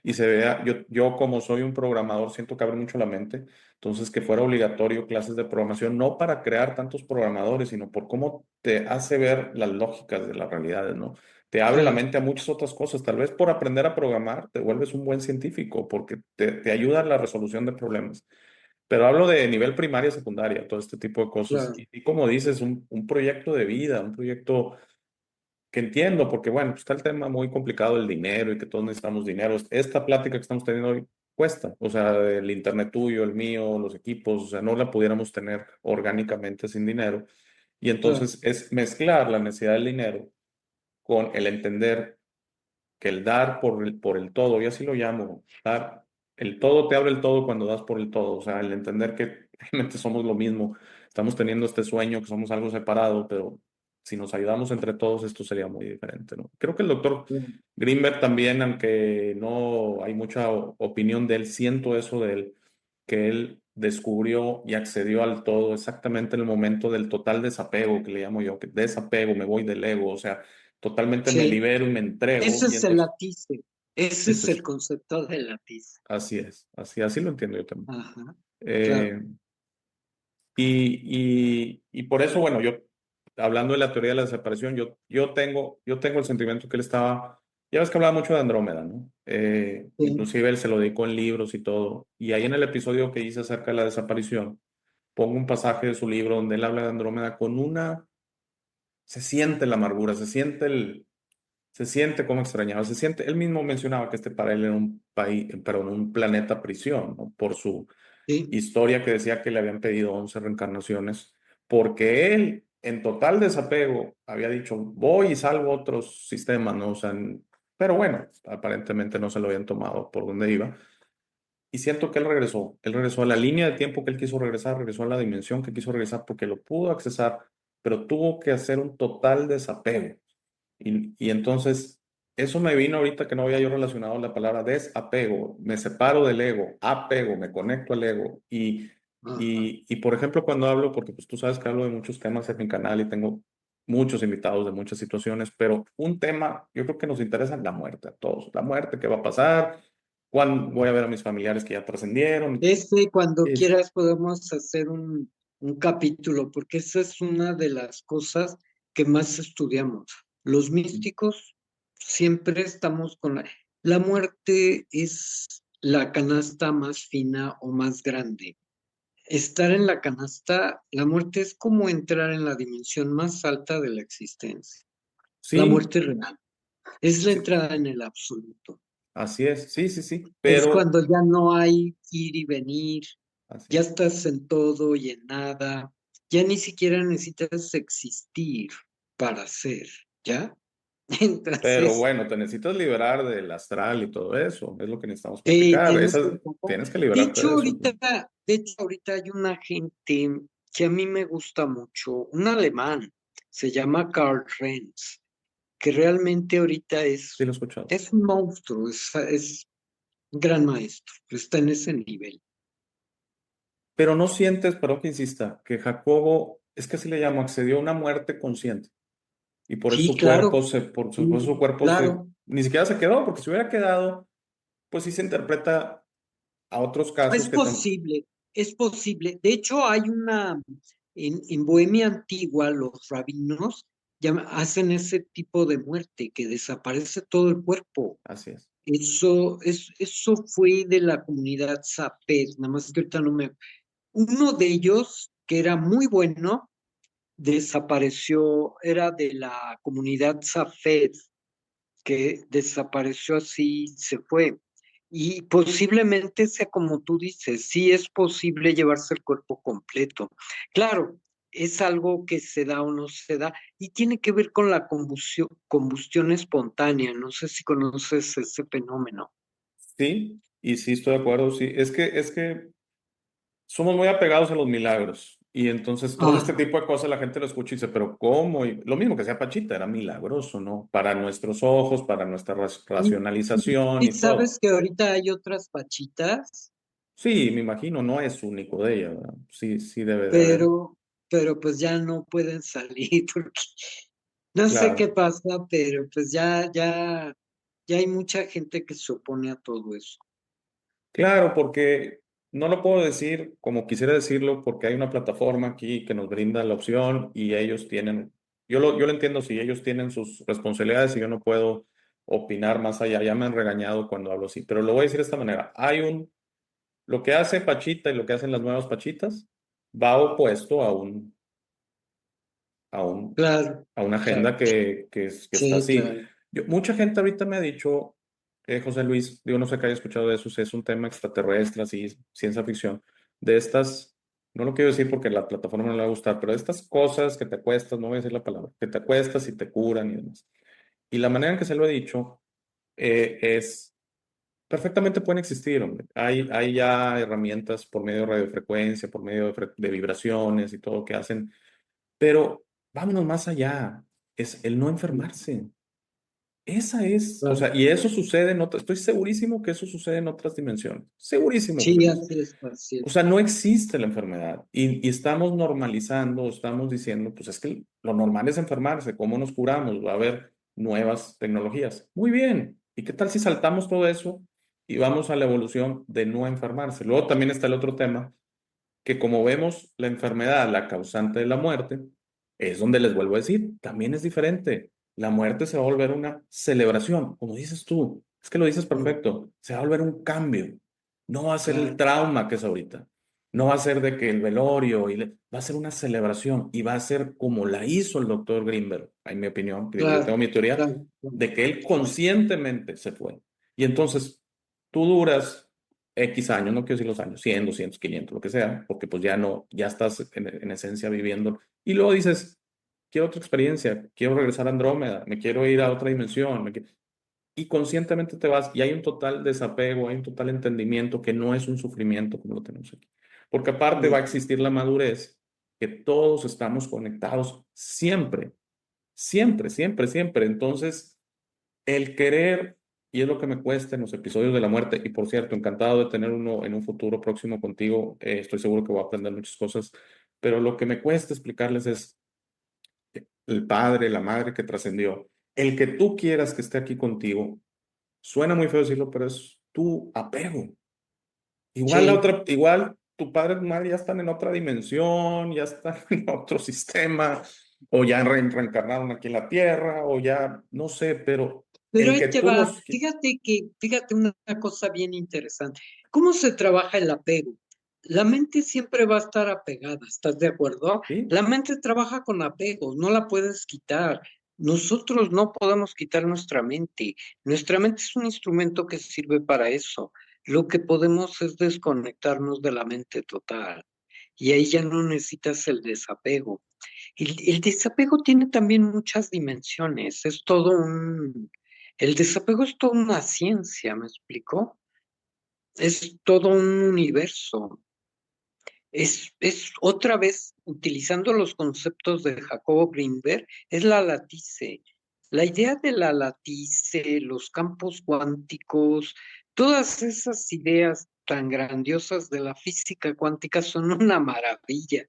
y se vea, yo como soy un programador, siento que abre mucho la mente, entonces que fuera obligatorio clases de programación, no para crear tantos programadores, sino por cómo te hace ver las lógicas de las realidades, ¿no? Te abre la claro, mente a muchas otras cosas. Tal vez por aprender a programar te vuelves un buen científico porque te ayuda en la resolución de problemas. Pero hablo de nivel primaria, secundaria, todo este tipo de cosas. claro, Y como dices, un proyecto de vida, un proyecto que entiendo, porque bueno, pues está el tema muy complicado del dinero y que todos necesitamos dinero. Esta plática que estamos teniendo hoy cuesta, o sea, el internet tuyo, el mío, los equipos, o sea, no la pudiéramos tener orgánicamente sin dinero. Y claro, entonces es mezclar la necesidad del dinero con el entender que el dar por el todo, yo así lo llamo, dar, el todo te abre el todo cuando das por el todo, o sea, el entender que realmente somos lo mismo. Estamos teniendo este sueño que somos algo separado, pero si nos ayudamos entre todos, esto sería muy diferente, ¿no? Creo que el doctor Greenberg también, aunque no hay mucha opinión de él, siento eso de él, que él descubrió y accedió al todo exactamente en el momento del total desapego, que le llamo yo, que desapego, me voy del ego, o sea, totalmente me Sí, libero y me entrego, ese y es el entonces, latice, ese ese es es, el concepto del latice. así es, así lo entiendo yo también. Ajá, claro. Eh, y por eso, bueno, yo, hablando de la teoría de la desaparición, yo tengo el sentimiento que él estaba, ya ves que hablaba mucho de Andrómeda, ¿no? Sí, Inclusive él se lo dedicó en libros y todo. Y ahí en el episodio que hice acerca de la desaparición, pongo un pasaje de su libro donde él habla de Andrómeda con se siente la amargura, se siente como extrañaba, se siente, él mismo mencionaba que este para él era un país, perdón, un planeta prisión, ¿no? Por su sí, historia que decía que le habían pedido 11 reencarnaciones, porque él, en total desapego, había dicho, voy y salvo otros sistemas, ¿no? O sea, pero bueno, aparentemente no se lo habían tomado por donde iba. Y siento que él regresó a la línea de tiempo que él quiso regresar, regresó a la dimensión que quiso regresar porque lo pudo accesar, pero tuvo que hacer un total desapego. Y entonces, eso me vino ahorita que no había yo relacionado la palabra desapego. Me separo del ego, apego, me conecto al ego. ajá. Y por ejemplo, cuando hablo, porque pues tú sabes que hablo de muchos temas en mi canal y tengo muchos invitados de muchas situaciones, pero un tema, yo creo que nos interesa la muerte a todos. La muerte, qué va a pasar, cuándo voy a ver a mis familiares que ya trascendieron. Cuando Es, quieras podemos hacer un capítulo, porque esa es una de las cosas que más estudiamos. Los místicos siempre estamos con la muerte es la canasta más fina o más grande. Estar en la canasta, la muerte es como entrar en la dimensión más alta de la existencia. La sí, muerte real. Es la sí, entrada en el absoluto. así es, sí, sí, sí, Es pero cuando ya no hay ir y venir, así ya es. estás en todo y en nada, ya ni siquiera necesitas existir para ser, ¿ya? Pero Entonces, bueno, te necesitas liberar del astral y todo eso, es lo que necesitamos sí, practicar. tienes que sacar. Tienes que De liberarte hecho, de eso. ahorita hay una gente que a mí me gusta mucho, un alemán, se llama Karl Renz, que realmente ahorita Sí, lo he escuchado. es un monstruo, es un gran maestro, está en ese nivel. Pero no sientes, perdón que insista, que Jacobo, es que así le llamo, accedió a una muerte consciente. Y por eso Sí, su cuerpo claro, se, por eso su cuerpo claro. ni siquiera se quedó, porque si hubiera quedado, pues sí se interpreta a otros casos Es que también, posible, es posible. De hecho, hay en Bohemia Antigua, los rabinos hacen ese tipo de muerte, que desaparece todo el cuerpo. así es. Eso fue de la comunidad Zaped, nada más que ahorita no me... Uno de ellos, que era muy bueno, desapareció, era de la comunidad Zaped, que desapareció así, se fue. Y posiblemente sea como tú dices, sí es posible llevarse el cuerpo completo. Claro, es algo que se da o no se da y tiene que ver con la combustión espontánea. No sé si conoces ese fenómeno. Sí, y sí estoy de acuerdo, sí. Es que somos muy apegados a los milagros. Y entonces todo este Ah, tipo de cosas la gente lo escucha y dice, pero ¿cómo? Y lo mismo que sea Pachita, era milagroso, ¿no? Para nuestros ojos, para nuestra y, racionalización y y todo. sabes que ahorita hay otras pachitas, Sí, me imagino, no es único de ella, ¿verdad? Sí, sí debe de haber. pero, pero pues ya no pueden salir porque no sé qué Claro, pasa, pero pues ya hay mucha gente que se opone a todo eso. claro, porque no lo puedo decir como quisiera decirlo, porque hay una plataforma aquí que nos brinda la opción y ellos tienen, yo lo entiendo si ellos tienen sus responsabilidades y yo no puedo opinar más allá, ya me han regañado cuando hablo así, pero lo voy a decir de esta manera, lo que hace Pachita y lo que hacen las nuevas Pachitas va opuesto a un, Claro, a una agenda claro. que está Sí, así. claro. Mucha gente ahorita me ha dicho, José Luis, digo, no sé que haya escuchado de eso, si es un tema extraterrestre, así, ciencia ficción, de estas, no lo quiero decir porque la plataforma no le va a gustar, pero de estas cosas que te acuestas, no voy a decir la palabra, que te acuestas y te curan y demás. Y la manera en que se lo he dicho es perfectamente pueden existir, hombre. Hay ya herramientas por medio de radiofrecuencia, por medio de vibraciones y todo que hacen, pero vámonos más allá, es el no enfermarse. Esa es, o Claro. sea, y eso sucede en otras, estoy segurísimo que eso sucede en otras dimensiones, segurísimo, José Sí, Luis. así es, así O es. sea, no existe la enfermedad y estamos normalizando, estamos diciendo, pues es que lo normal es enfermarse, ¿cómo nos curamos? Va a haber nuevas tecnologías. Muy bien, ¿y qué tal si saltamos todo eso y vamos a la evolución de no enfermarse? Luego también está el otro tema que como vemos la enfermedad, la causante de la muerte, es donde les vuelvo a decir, también es diferente. La muerte se va a volver una celebración, como dices tú, es que lo dices Mm, perfecto, se va a volver un cambio. No va a ser el claro, trauma que es ahorita, no va a ser de que el velorio, va a ser una celebración y va a ser como la hizo el doctor Greenberg, en mi opinión, que digo, yo tengo claro, mi teoría, claro, claro. de que él conscientemente se fue. Y entonces tú duras X años, no quiero decir los años, 100, 200, 500, lo que sea, porque pues ya no, ya estás en esencia viviendo. Y luego dices, quiero otra experiencia, quiero regresar a Andrómeda, me quiero ir a otra dimensión. Y conscientemente te vas y hay un total desapego, hay un total entendimiento que no es un sufrimiento como lo tenemos aquí. Porque aparte va a Mm, existir la madurez, que todos estamos conectados siempre, siempre, siempre, siempre. Entonces, el querer, y es lo que me cuesta en los episodios de la muerte, y por cierto, encantado de tener uno en un futuro próximo contigo, estoy seguro que voy a aprender muchas cosas, pero lo que me cuesta explicarles es el padre, la madre que trascendió, el que tú quieras que esté aquí contigo, suena muy feo decirlo, pero es tu apego. Igual la sí, otra, igual tu padre y tu madre ya están en otra dimensión, ya están en otro sistema, o ya reencarnaron aquí en la tierra, o ya, no sé, pero pero el que ahí te tú va. los... Fíjate una cosa bien interesante. ¿Cómo se trabaja el apego? La mente siempre va a estar apegada, ¿estás de acuerdo? ¿Sí? La mente trabaja con apegos, no la puedes quitar. Nosotros no podemos quitar nuestra mente. Nuestra mente es un instrumento que sirve para eso. Lo que podemos es desconectarnos de la mente total. Y ahí ya no necesitas el desapego. El desapego tiene también muchas dimensiones, el desapego es toda una ciencia, ¿me explicó? Es todo un universo. Es otra vez, utilizando los conceptos de Jacobo Greenberg, es la latice. La idea de la latice, los campos cuánticos, todas esas ideas tan grandiosas de la física cuántica son una maravilla,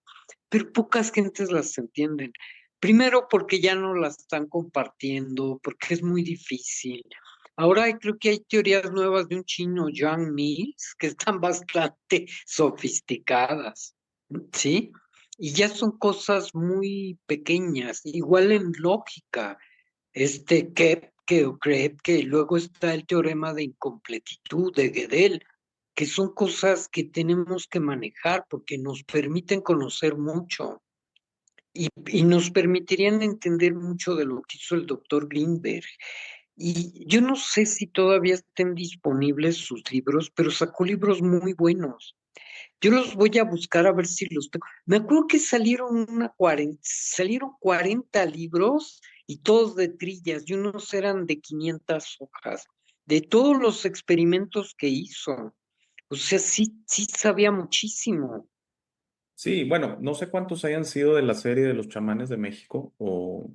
pero pocas gentes las entienden. Primero porque ya no las están compartiendo, porque es muy difícil. Ahora creo que hay teorías nuevas de un chino, Yang Mills, que están bastante sofisticadas, ¿sí? Y ya son cosas muy pequeñas, igual en lógica, Kepke o Krepke, luego está el teorema de incompletitud de Gödel, que son cosas que tenemos que manejar porque nos permiten conocer mucho y nos permitirían entender mucho de lo que hizo el doctor Greenberg. Y yo no sé si todavía estén disponibles sus libros, pero sacó libros muy buenos. Yo los voy a buscar a ver si los tengo. Me acuerdo que salieron 40 libros y todos de trillas, y unos eran de 500 hojas, de todos los experimentos que hizo. O sea, sí, sí sabía muchísimo. Sí, bueno, no sé cuántos hayan sido de la serie de los chamanes de México o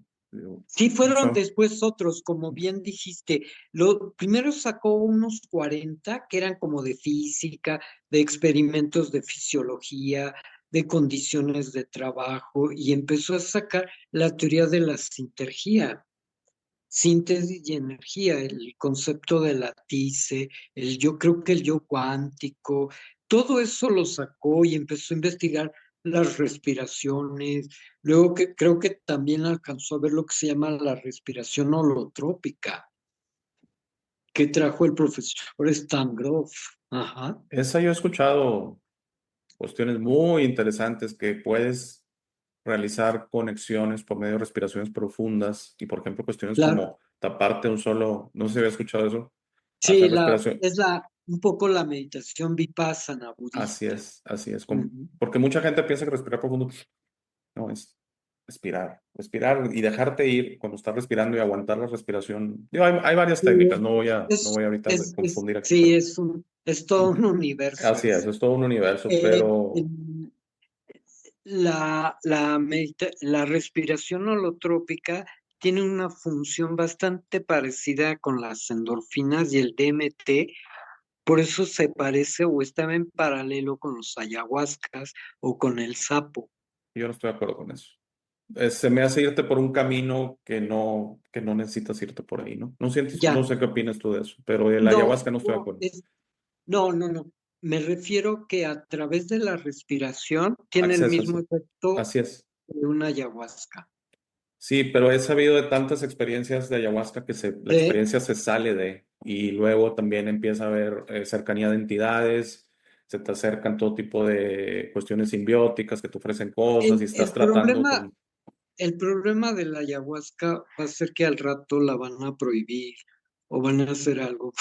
Sí, fueron son, después otros, como bien dijiste. Lo primero sacó unos 40 que eran como de física, de experimentos de fisiología, de condiciones de trabajo, y empezó a sacar la teoría de la sintergía, síntesis y energía, el concepto de la tice, yo creo que el yo cuántico, todo eso lo sacó y empezó a investigar las respiraciones. Luego que creo que también alcanzó a ver lo que se llama la respiración holotrópica, que trajo el profesor Stan Grof. Ajá. esa yo he escuchado cuestiones muy interesantes que puedes realizar conexiones por medio de respiraciones profundas y, por ejemplo, cuestiones Claro. como taparte un solo, no sé si había escuchado eso, Sí, hacer respiración. un poco la meditación vipassana budista. Así es, Ujú. porque mucha gente piensa que respirar profundo no es. respirar y dejarte ir cuando estás respirando y aguantar la respiración. Digo, hay varias Sí, técnicas, no voy ahorita a confundir aquí, sí, pero es todo un universo así eso. es todo un universo, Eh, pero el- la respiración holotrópica tiene una función bastante parecida con las endorfinas y el DMT, por eso se parece o estaba en paralelo con los ayahuascas o con el sapo. yo no estoy de acuerdo con eso. Se me hace irte por un camino que no necesitas irte por ahí, ¿no? No Ya, sé qué opinas tú de eso, pero el no, ayahuasca no estoy de no, acuerdo. no. Me refiero que a través de la respiración tiene el Acceso, mismo así. efecto Así es. de una ayahuasca. Sí, pero he sabido de tantas experiencias de ayahuasca que la ¿Sí? experiencia se sale de y luego también empieza a haber cercanía de entidades, se te acercan todo tipo de cuestiones simbióticas que te ofrecen cosas y El, estás el tratando problema, con... el problema de la ayahuasca va a ser que al rato la van a prohibir o van a hacer algo.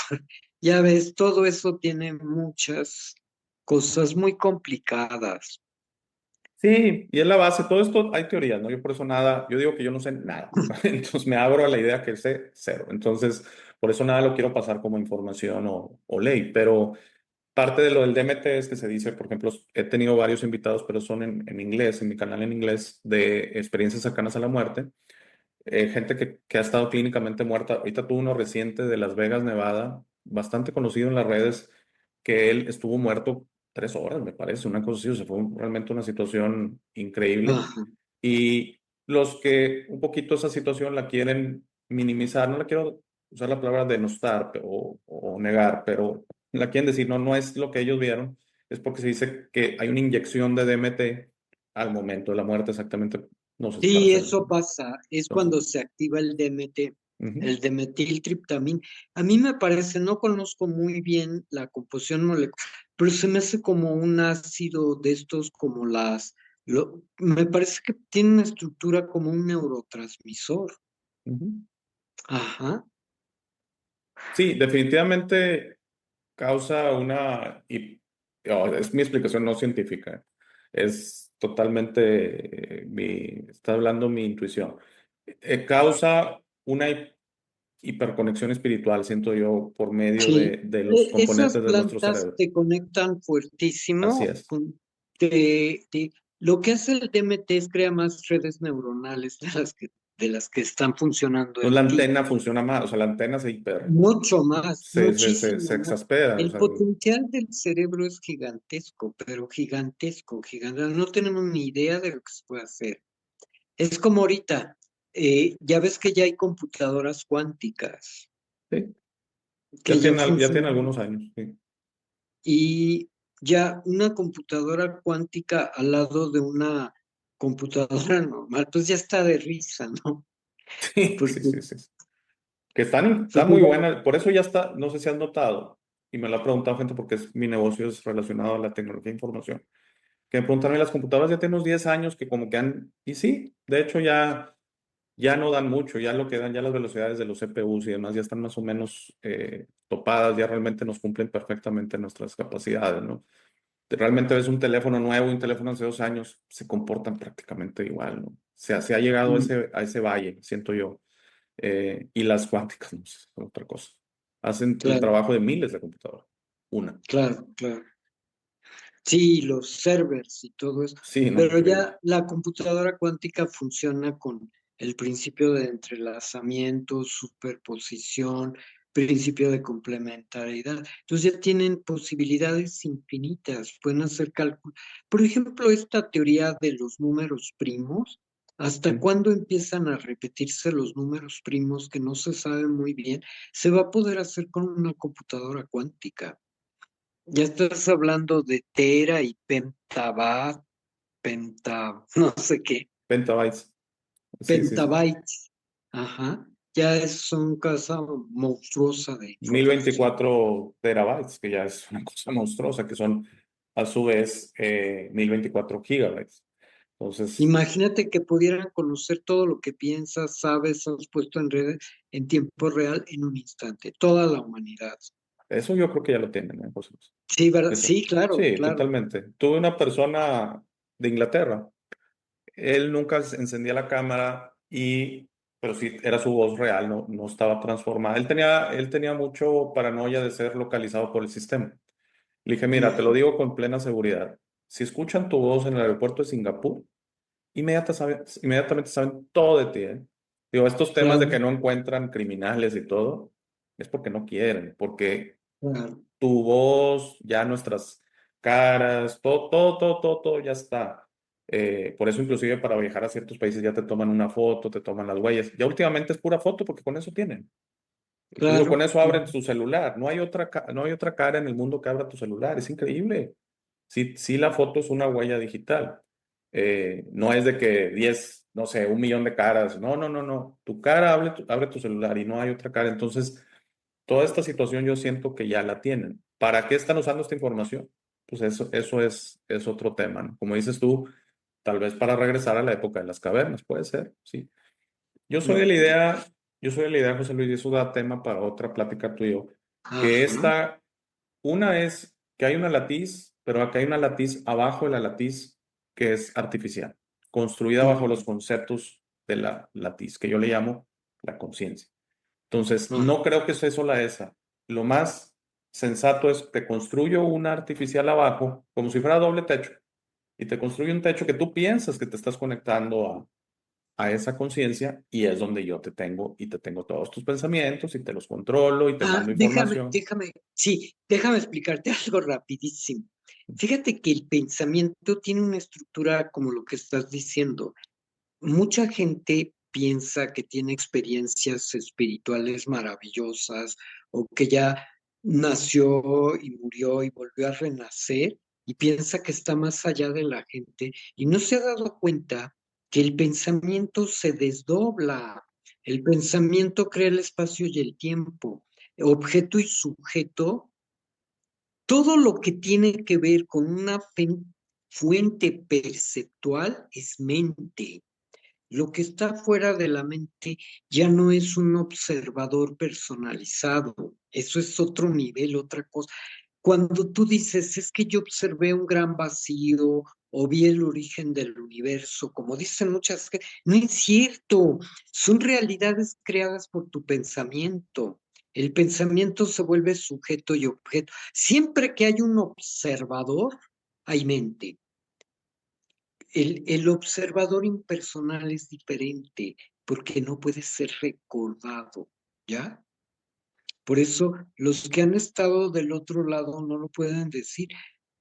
Ya ves, todo eso tiene muchas cosas muy complicadas. Sí, y es la base, todo esto hay teorías, ¿no? Yo por eso nada, yo digo que yo no sé nada, entonces me abro a la idea que sé cero, entonces por eso nada lo quiero pasar como información o ley, pero... Parte de lo del DMT es que se dice, por ejemplo, he tenido varios invitados, pero son en inglés, en mi canal en inglés, de experiencias cercanas a la muerte. Gente que ha estado clínicamente muerta. Ahorita tuve uno reciente de Las Vegas, Nevada, bastante conocido en las redes, que él estuvo muerto 3 horas, me parece, una cosa así. O sea, fue realmente una situación increíble. Ajá. Y los que un poquito esa situación la quieren minimizar, no la quiero usar la palabra denostar o negar, pero la quieren decir, no, no es lo que ellos vieron, es porque se dice que hay una inyección de DMT al momento de la muerte, exactamente, no sé si para Sí, hacer. eso pasa, es Entonces, cuando se activa el DMT, ujú, el dimetiltriptamín. A mí me parece, no conozco muy bien la composición molecular, pero se me hace como un ácido de estos, como me parece que tiene una estructura como un neurotransmisor. ujú. Ajá, Sí, definitivamente causa es mi explicación no científica, es totalmente, está hablando mi intuición. Causa una hiperconexión espiritual, siento yo, por medio sí. de los Esas componentes de nuestro plantas cerebro. te conectan Así fuertísimo es. con, lo que hace el DMT es crear más redes neuronales de las que están funcionando Entonces la en ti. antena funciona más, o sea, la antena Mucho más, se muchísimo más. exaspera, o El sea, potencial del cerebro es gigantesco, pero gigantesco, gigantesco. No tenemos ni idea de lo que se puede hacer. Es como ahorita, ya ves que ya hay computadoras cuánticas sí, que ya ya tiene funcionan algunos años, sí. y ya una computadora cuántica al lado de una computadora normal, pues ya está de risa, ¿no? Sí, Porque sí, sí, sí. Que está pues muy buena, por eso ya está, no sé si has notado, y me lo ha preguntado gente porque mi negocio es relacionado a la tecnología de información, que me preguntan, "Oye, las computadoras ya tienen unos 10 años que como que han, y sí, de hecho ya no dan mucho, ya lo que dan, ya las velocidades de los CPUs y demás ya están más o menos topadas, ya realmente nos cumplen perfectamente nuestras capacidades, ¿no? Realmente ves un teléfono nuevo y un teléfono hace 2 años, se comportan prácticamente igual, ¿no? Se ha llegado mm, a ese valle, siento yo. Y las cuánticas, no sé, son otra cosa. Hacen el claro, trabajo de miles de computadoras. Una. claro. Sí, los servers y todo eso. Sí, no, Pero increíble. ya la computadora cuántica funciona con el principio de entrelazamiento, superposición, principio de complementariedad. Entonces ya tienen posibilidades infinitas, pueden hacer cálculos. Por ejemplo, esta teoría de los números primos, ¿hasta Mm. cuándo empiezan a repetirse los números primos que no se sabe muy bien? Se va a poder hacer con una computadora cuántica. Ya estás hablando de tera y pentabat, no sé qué, Petabytes. Sí, sí, sí. pentabytes. Ajá. Ya es una cosa monstruosa de mil información. veinticuatro terabytes, que ya es una cosa monstruosa, que son a su vez 1024 gigabytes. Entonces, Imagínate que pudieran conocer todo lo que piensas, sabes, has puesto en redes en tiempo real en un instante, toda la humanidad. eso yo creo que ya lo tienen, ¿eh, José Luis? Sí, ¿verdad? Eso. Sí, claro, Sí, claro. totalmente. Tuve una persona de Inglaterra él nunca encendía la cámara pero sí, era su voz real, no estaba transformada. Él tenía mucho paranoia de ser localizado por el sistema. Le dije, mira, te lo Ujú. digo con plena seguridad. Si escuchan tu voz en el aeropuerto de Singapur, inmediatamente saben todo de ti, ¿eh? Digo, estos temas de que Claro, no encuentran criminales y todo, es porque no quieren, porque claro. tu voz, ya nuestras caras, todo ya está. Por eso inclusive para viajar a ciertos países ya te toman una foto, te toman las huellas. Ya últimamente es pura foto porque con eso tienen. Incluso con Claro, eso abren claro. su celular. No hay otra cara en el mundo que abra tu celular. Es increíble. Sí, sí, la foto es una huella digital. No es de que 10, no sé, 1 millón de caras. No, no, no, no. Tu cara abre tu celular y no hay otra cara. Entonces, toda esta situación yo siento que ya la tienen. ¿Para qué están usando esta información? Pues eso es otro tema, ¿no? Como dices tú, tal vez para regresar a la época de las cavernas, puede ser, sí. Yo soy de la Ujú. idea, yo soy de la idea, José Luis, y eso da tema para otra plática tú y yo, que Ajá. una es que hay una latiz, pero acá hay una latiz abajo de la latiz que es artificial, construida bajo los Ujú. conceptos de la latiz, que yo le llamo la conciencia. Entonces, Ajá. no creo que sea sola esa. Lo más sensato es te construyo una artificial abajo, como si fuera doble techo, y te construyo un techo que tú piensas que te estás conectando a esa conciencia y es donde yo te tengo y te tengo todos tus pensamientos y te los controlo y te Ah, mando déjame, información. déjame, sí, déjame explicarte algo rapidísimo. Fíjate que el pensamiento tiene una estructura como lo que estás diciendo. Mucha gente piensa que tiene experiencias espirituales maravillosas o que ya nació y murió y volvió a renacer y piensa que está más allá de la gente y no se ha dado cuenta que el pensamiento se desdobla. El pensamiento crea el espacio y el tiempo, objeto y sujeto. Todo lo que tiene que ver con una fuente perceptual es mente. Lo que está fuera de la mente ya no es un observador personalizado, eso es otro nivel, otra cosa. Cuando tú dices, es que yo observé un gran vacío o vi el origen del universo, como dicen muchas, no es cierto, son realidades creadas por tu pensamiento. El pensamiento se vuelve sujeto y objeto. Siempre que hay un observador, hay mente. El observador impersonal es diferente porque no puede ser recordado, ¿ya? Por eso los que han estado del otro lado no lo pueden decir,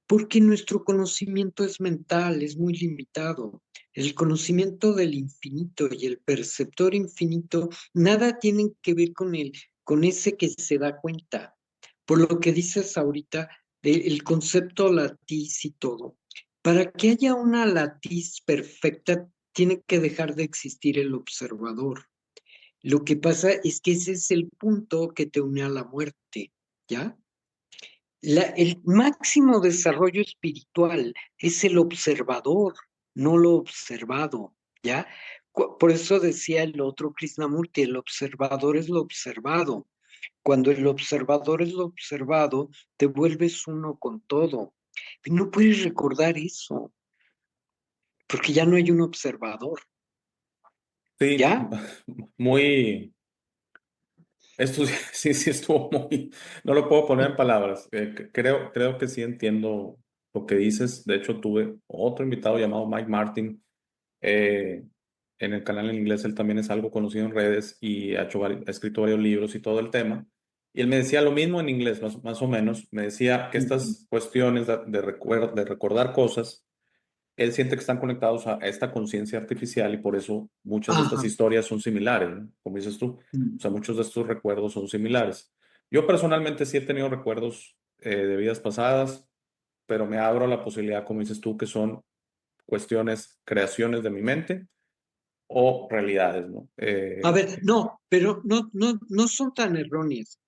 porque nuestro conocimiento es mental, es muy limitado. El conocimiento del infinito y el perceptor infinito nada tienen que ver con ese que se da cuenta. Por lo que dices ahorita del concepto latiz y todo. Para que haya una latiz perfecta, tiene que dejar de existir el observador. Lo que pasa es que ese es el punto que te une a la muerte, ¿ya? El máximo desarrollo espiritual es el observador, no lo observado, ¿ya? Por eso decía el otro Krishnamurti, el observador es lo observado. Cuando el observador es lo observado, te vuelves uno con todo. Y no puedes recordar eso, porque ya no hay un observador, Sí, ¿ya? muy, esto sí estuvo muy, no lo puedo poner en palabras. Creo que sí entiendo lo que dices. De hecho, tuve otro invitado llamado Mike Martin eh, en el canal en inglés. Él también es algo conocido en redes y ha escrito varios libros y todo el tema. Y él me decía lo mismo en inglés, más o menos. Me decía que Ujú. estas cuestiones de recordar cosas, él siente que están conectados a esta conciencia artificial y por eso muchas de estas Ajá. historias son similares, ¿no? Como dices tú. O sea, Ujú. muchos de estos recuerdos son similares. Yo personalmente sí he tenido recuerdos de vidas pasadas, pero me abro a la posibilidad, como dices tú, que son cuestiones, creaciones de mi mente o realidades, ¿no? A ver, no, pero no son tan erróneas.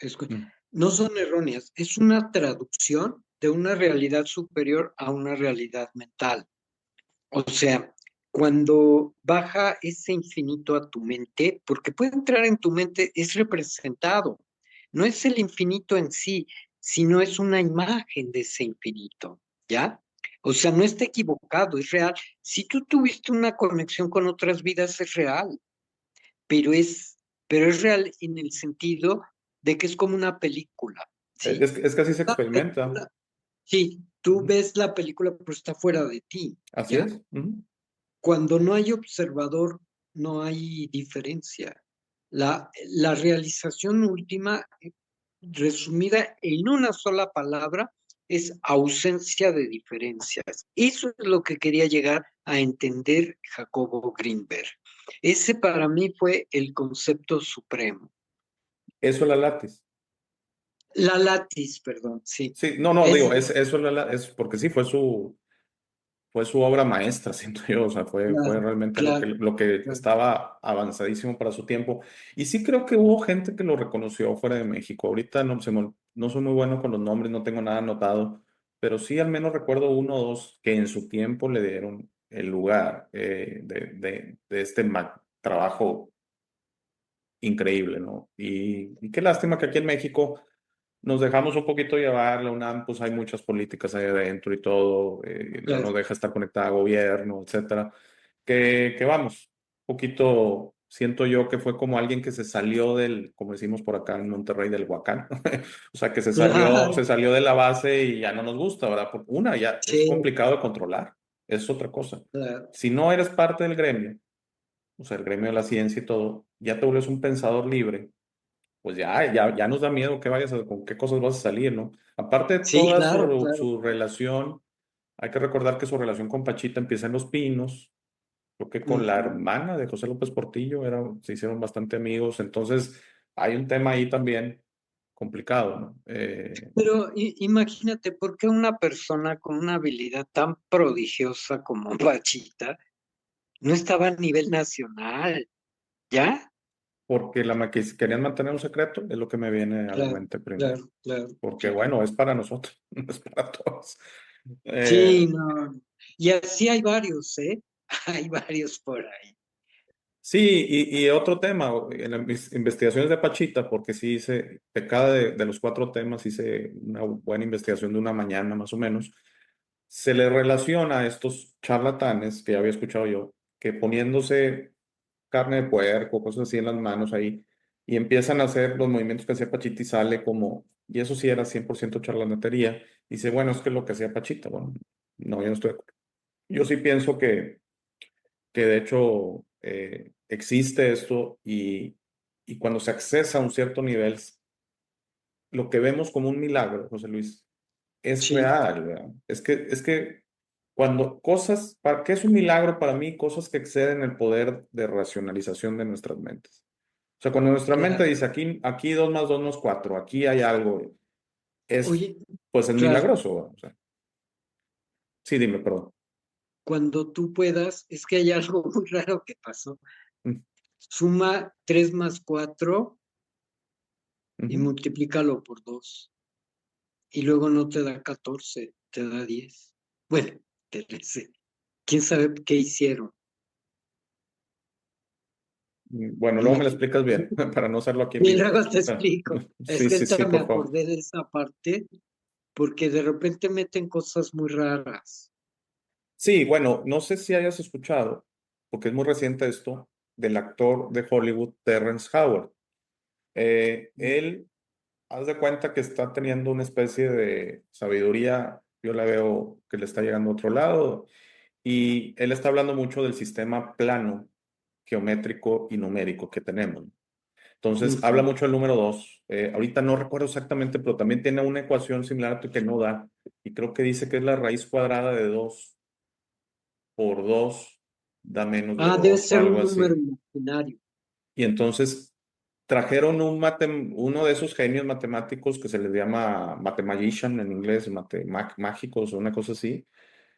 Mm. No son erróneas. Es una traducción de una realidad superior a una realidad mental. O sea, cuando baja ese infinito a tu mente, porque puede entrar en tu mente, es representado. No es el infinito en sí, sino es una imagen de ese infinito, ¿ya? O sea, no está equivocado, es real. Si tú tuviste una conexión con otras vidas, es real, pero es, pero es real en el sentido de que es como una película, ¿sí? Es que así se La experimenta. película, sí, tú Ujú. ves la película, pero está fuera de ti, Así ¿ya? es. Ujú. Cuando no hay observador, no hay diferencia. La realización última, resumida en una sola palabra, es ausencia de diferencias. Eso es lo que quería llegar a entender Jacobo Greenberg. Ese para mí fue el concepto supremo. Eso es la látiz. La latis, perdón, sí. Sí, no, no, Es, digo, eso es, es porque sí, fue su obra maestra, siento yo, o sea, fue claro, realmente claro, lo que claro. estaba avanzadísimo para su tiempo. Y sí creo que hubo gente que lo reconoció fuera de México. Ahorita no soy muy bueno con los nombres, no tengo nada anotado, pero sí al menos recuerdo uno o dos que en su tiempo le dieron el lugar de este trabajo increíble, ¿no? Y qué lástima que aquí en México nos dejamos un poquito llevar, la UNAM, pues hay muchas políticas ahí adentro y todo, no nos Claro. deja estar conectada a gobierno, etcétera, que vamos, un poquito, siento yo que fue como alguien que se salió del, como decimos por acá en Monterrey, del huacán, o sea, que se Claro, salió de la base y ya no nos gusta, ¿verdad? Porque una, ya es sí, complicado de controlar, es otra cosa. claro. Si no eres parte del gremio, o sea, el gremio de la ciencia y todo, ya te vuelves un pensador libre, pues ya nos da miedo que vayas con qué cosas vas a salir, ¿no? Aparte de Sí, toda claro, claro. su relación, hay que recordar que su relación con Pachita empieza en Los Pinos, creo que con la Ujú. hermana de José López Portillo, se hicieron bastante amigos, entonces hay un tema ahí también complicado, ¿no? Pero imagínate, ¿por qué una persona con una habilidad tan prodigiosa como Pachita no estaba a nivel nacional? ¿Ya? Porque que querían mantener un secreto, es lo que me viene a la Claro, mente primero, claro, claro, porque claro. bueno, es para nosotros, no es para todos. Sí, Eh, no. Y así hay varios, ¿eh? Hay varios por ahí. Sí, y otro tema, en mis investigaciones de Pachita, porque sí hice, de cada de los cuatro temas hice una buena investigación de una mañana más o menos, se le relaciona a estos charlatanes que ya había escuchado yo, que poniéndose carne de puerco, cosas así en las manos ahí, y empiezan a hacer los movimientos que hacía Pachita y sale como, y eso sí era 100% charlatanería, dice, bueno, es que es lo que hacía Pachita, bueno, no, yo no estoy de acuerdo. Yo sí pienso que de hecho existe esto y cuando se accesa a un cierto nivel, lo que vemos como un milagro, José Luis, es Sí, real, ¿verdad? Es que cuando cosas, ¿qué es un milagro para mí? Cosas que exceden el poder de racionalización de nuestras mentes. O sea, cuando nuestra mente claro. dice aquí 2 más 2 no es 4, aquí hay algo, es Oye, pues es claro, milagroso, ¿verdad? O sea, sí, dime, perdón. cuando tú puedas, es que hay algo muy raro que pasó. Mm, Suma 3 más 4 y ujú. multiplícalo por 2. Y luego no te da 14, te da 10. Bueno, 13. ¿Quién sabe qué hicieron? Bueno, luego me lo Imagínate. explicas bien, para no hacerlo aquí en Y vivo. luego te explico. Es Sí, que sí, sí, ahorita me por favor. acordé de esa parte porque de repente meten cosas muy raras. Sí, bueno, no sé si hayas escuchado, porque es muy reciente esto, del actor de Hollywood, Terrence Howard. Él, haz de cuenta que está teniendo una especie de sabiduría, yo la veo que le está llegando a otro lado, y él está hablando mucho del sistema plano, geométrico y numérico que tenemos. Entonces, habla Ujú, mucho del número 2. Ahorita no recuerdo exactamente, pero también tiene una ecuación similar a tu que no da. Y creo que dice que es la raíz cuadrada de 2 por 2 da menos de ah, debe 2 o ser algo un número así. imaginario. Y entonces trajeron uno de esos genios matemáticos que se les llama mathematician en inglés, mágicos o una cosa así,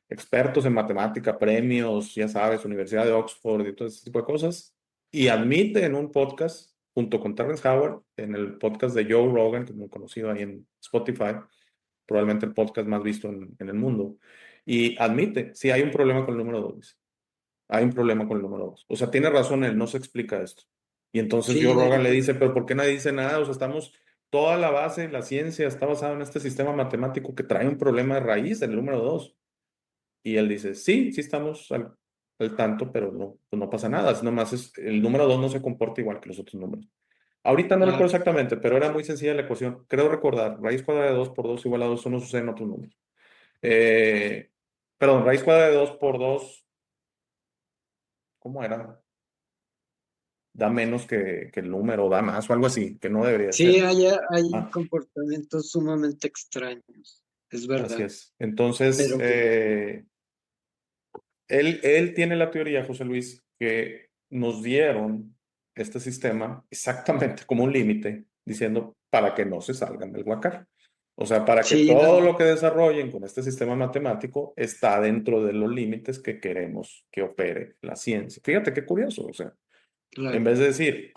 expertos en matemática, premios, ya sabes, Universidad de Oxford y todo ese tipo de cosas, y admite en un podcast, junto con Terrence Howard, en el podcast de Joe Rogan, que es muy conocido ahí en Spotify, probablemente el podcast más visto en el mundo, y admite, si hay un problema con el número 2, hay un problema con el número 2. O sea, tiene razón él, no se explica esto. Y entonces Joe Sí, Rogan le dice, pero ¿por qué nadie dice nada? O sea, toda la base, la ciencia está basada en este sistema matemático que trae un problema de raíz, el número 2. Y él dice, sí, sí estamos al tanto, pero no, pues no pasa nada. Es nomás el número 2 no se comporta igual que los otros números. Ahorita no recuerdo claro. exactamente, pero era muy sencilla la ecuación. Creo recordar, raíz cuadrada de 2 por 2 igual a 2, eso no sucede en otros números. Eh, Perdón, raíz cuadrada de 2 por 2, ¿cómo era? Da menos que el número, da más o algo así, que no debería Sí, ser. hay Ah, comportamientos sumamente extraños, es así verdad. es. Entonces, Pero bueno, él tiene la teoría, José Luis, que nos dieron este sistema exactamente como un límite, diciendo para que no se salgan del huacal. O sea, para que sí, todo lo que desarrollen con este sistema matemático está dentro de los límites que queremos que opere la ciencia. Fíjate qué curioso, o sea, en claro, vez de decir,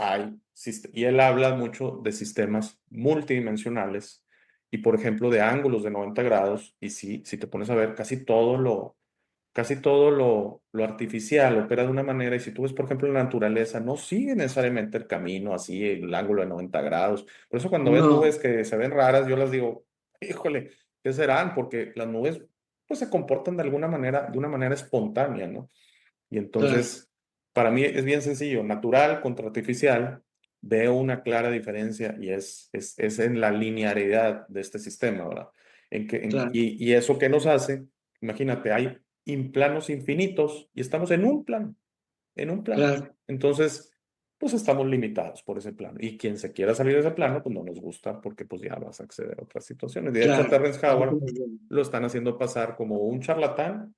y él habla mucho de sistemas multidimensionales y, por ejemplo, de ángulos de 90 grados, y sí, si te pones a ver, casi todo lo artificial opera de una manera, y si tú ves, por ejemplo, la naturaleza, no sigue necesariamente el camino así, el ángulo de 90 grados. Por eso cuando ves no, nubes que se ven raras, yo las digo, híjole, ¿qué serán? Porque las nubes pues se comportan de alguna manera, de una manera espontánea, ¿no? Y claro, entonces, para mí es bien sencillo, natural contra artificial, veo una clara diferencia y es en la linearidad de este sistema, ¿verdad? claro, Y eso que nos hace, imagínate, hay planos infinitos y estamos en un plano. claro, Entonces, pues estamos limitados por ese plano. Y quien se quiera salir de ese plano, pues no nos gusta porque pues ya vas a acceder a otras situaciones. De hecho, a claro. Terrence Howard lo están haciendo pasar como un charlatán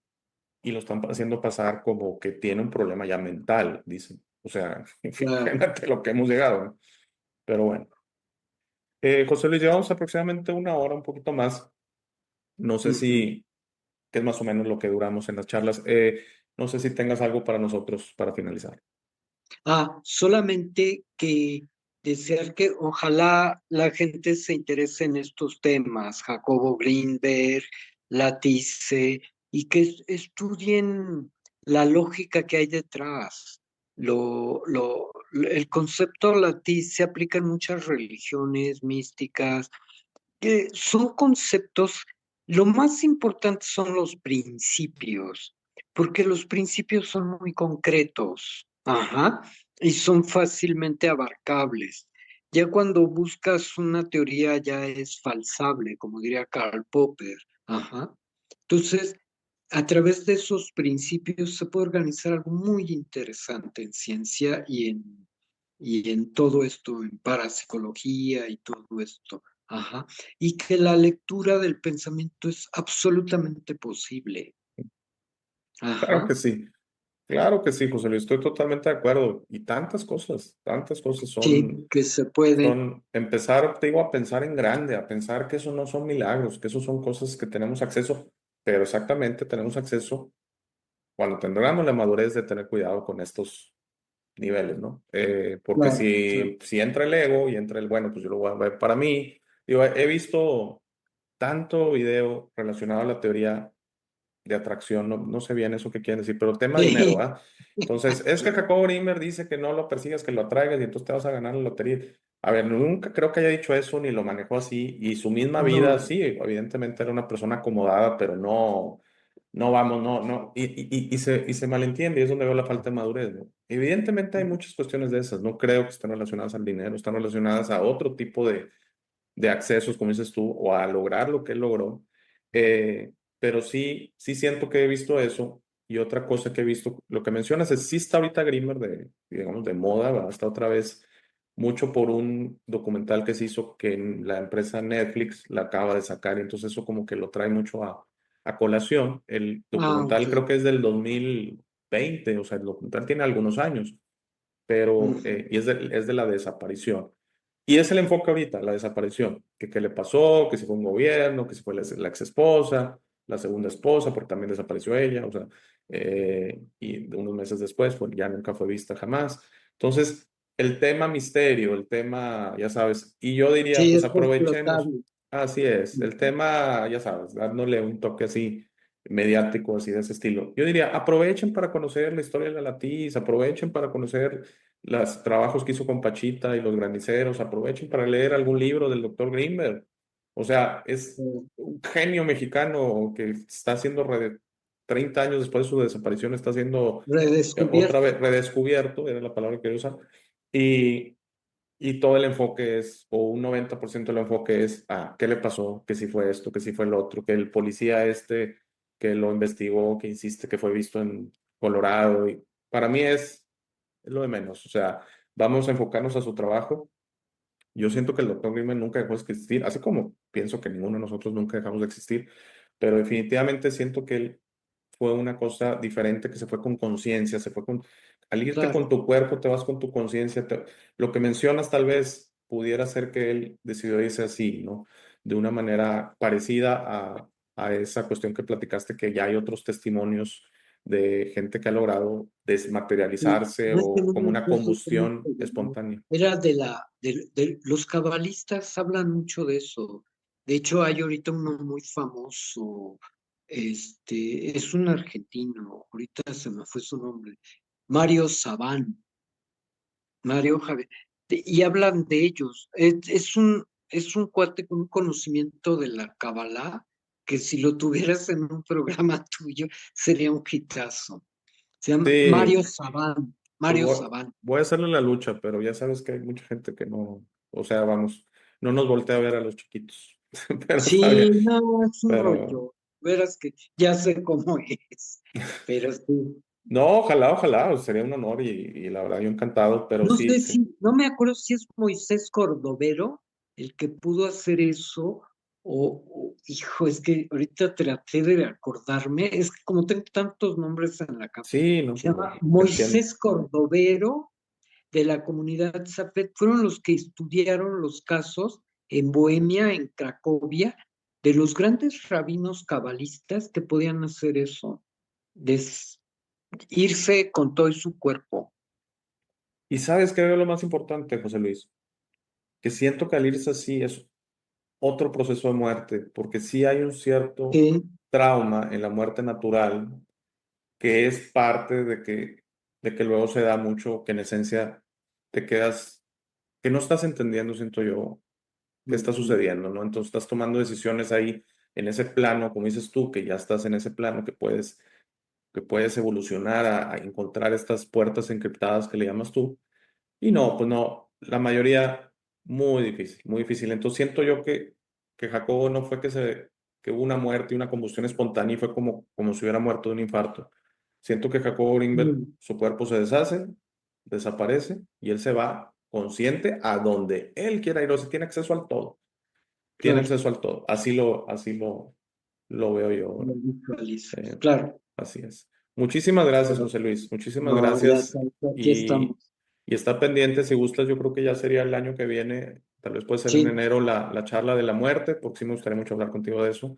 y lo están haciendo pasar como que tiene un problema ya mental, dicen. O sea, Claro. imagínate lo que hemos llegado, ¿no? Pero bueno. José Luis, llevamos aproximadamente una hora, un poquito más. No sé Ujú. si, que es más o menos lo que duramos en las charlas. No sé si tengas algo para nosotros para finalizar. Solamente que desear que ojalá la gente se interese en estos temas, Jacobo Greenberg, Latice, y que estudien la lógica que hay detrás. El concepto Latice se aplica en muchas religiones místicas, que son conceptos, lo más importante son los principios, porque los principios son muy concretos, ajá, y son fácilmente abarcables. Ya cuando buscas una teoría ya es falsable, como diría Karl Popper, ajá. Entonces, a través de esos principios se puede organizar algo muy interesante en ciencia y en todo esto, en parapsicología y todo esto. Ajá. Y que la lectura del pensamiento es absolutamente posible. Ajá. Claro que sí, José Luis, estoy totalmente de acuerdo. Y tantas cosas Sí, que se pueden. son empezar, te digo, a pensar en grande, a pensar que eso no son milagros, que eso son cosas que tenemos acceso, pero exactamente tenemos acceso cuando tendremos la madurez de tener cuidado con estos niveles, ¿no? Porque Claro, claro. si entra el ego y entra el, bueno, pues yo lo voy a ver para mí. Digo, he visto tanto video relacionado a la teoría de atracción, no sé bien eso que quieren decir, pero tema dinero, Sí, ¿ah? Entonces, es que Jacobo Grimmer dice que no lo persigas, que lo atraigas y entonces te vas a ganar la lotería. A ver, nunca creo que haya dicho eso ni lo manejó así y su misma vida, no, sí, evidentemente era una persona acomodada, pero no vamos, no, y se malentiende y es donde veo la falta de madurez, ¿no? Evidentemente hay muchas cuestiones de esas, no creo que estén relacionadas al dinero, están relacionadas a otro tipo de accesos, como dices tú, o a lograr lo que él logró. Pero sí siento que he visto eso. Y otra cosa que he visto, lo que mencionas es, sí está ahorita Grimmer digamos, de moda, ¿verdad? Está otra vez mucho por un documental que se hizo que la empresa Netflix la acaba de sacar, y entonces eso como que lo trae mucho a colación. El ok. documental creo que es del 2020, o sea, el documental tiene algunos años, pero Ujú, y es de la desaparición. Y es el enfoque ahorita, la desaparición, que qué le pasó, que si fue un gobierno, que si fue la ex esposa, la segunda esposa, porque también desapareció ella, o sea, y unos meses después, pues ya nunca fue vista jamás. Entonces, el tema misterio, el tema, ya sabes, y yo diría, sí, pues es aprovechemos, explotable. así es, el Ujú, tema, ya sabes, dándole un toque así mediático, así de ese estilo. Yo diría, aprovechen para conocer la historia de la Latiz, aprovechen para conocer los trabajos que hizo con Pachita y los graniceros, aprovechen para leer algún libro del doctor Greenberg. O sea, es sí, un genio mexicano que está haciendo 30 años después de su desaparición está siendo otra Redescubierto. vez redescubierto, era la palabra que quería usar, y, y todo el enfoque es, o un 90% del enfoque es, ¿qué le pasó? Que si fue esto, que si fue el otro, que el policía que lo investigó, que insiste que fue visto en Colorado, y para mí es lo de menos, o sea, vamos a enfocarnos a su trabajo. Yo siento que el doctor Greenberg nunca dejó de existir, así como pienso que ninguno de nosotros nunca dejamos de existir, pero definitivamente siento que él fue una cosa diferente, que se fue con conciencia, se fue con... Al irte con Claro, tu cuerpo, te vas con tu conciencia. Lo que mencionas tal vez pudiera ser que él decidió irse así, ¿no? De una manera parecida a esa cuestión que platicaste, que ya hay otros testimonios de gente que ha logrado sí. desmaterializarse No es que o no como me una acuerdo cómo combustión se llamó. espontánea. Era los cabalistas hablan mucho de eso. De hecho, hay ahorita uno muy famoso, es un argentino, ahorita se me fue su nombre, Mario Sabán, Mario Javier, y hablan de ellos. Es un cuate con un conocimiento de la Kabbalah que si lo tuvieras en un programa tuyo sería un hitazo. Se llama Mario Sí, Sabán, pues Mario Sabán. voy a hacerle la lucha, pero ya sabes que hay mucha gente que no, o sea, vamos, no nos voltea a ver a los chiquitos. Pero está Sí, bien, no, es un pero rollo. Verás que ya sé cómo es, pero sí. no, ojalá, ojalá, sería un honor y la verdad yo encantado, pero No sí, sé sí. si, no me acuerdo si es Moisés Cordovero el que pudo hacer eso, hijo, es que ahorita traté de acordarme, es que como tengo tantos nombres en la cabeza, Sí, no, se pues llama bueno, entiendo. Moisés Cordovero de la comunidad Zapet, fueron los que estudiaron los casos en Bohemia, en Cracovia, de los grandes rabinos cabalistas que podían hacer eso, des- irse con todo su cuerpo. Y sabes qué es lo más importante, José Luis, que siento que al irse así es otro proceso de muerte, porque sí hay un cierto Sí, trauma en la muerte natural que es parte de que luego se da mucho, que en esencia te quedas, que no estás entendiendo, siento yo, qué está ujú, sucediendo, ¿no? Entonces estás tomando decisiones ahí en ese plano, como dices tú, que ya estás en ese plano, que puedes evolucionar a encontrar estas puertas encriptadas que le llamas tú. Y no, pues no, la mayoría muy difícil, muy difícil. Entonces siento yo que Jacobo no fue que hubo una muerte y una combustión espontánea y fue como si hubiera muerto de un infarto. Siento que Jacobo Greenberg, mm, su cuerpo se deshace, desaparece y él se va consciente a donde él quiera ir, o sea, tiene acceso al todo, tiene claro, acceso al todo. Lo veo yo lo ahora. visualizas, Eh, claro. Así es. Muchísimas gracias, Pero José Luis. Muchísimas no, ya gracias. sabes, aquí Y, estamos. y está pendiente, si gustas, yo creo que ya sería el año que viene, tal vez puede ser en Sí, enero la charla de la muerte, porque sí me gustaría mucho hablar contigo de eso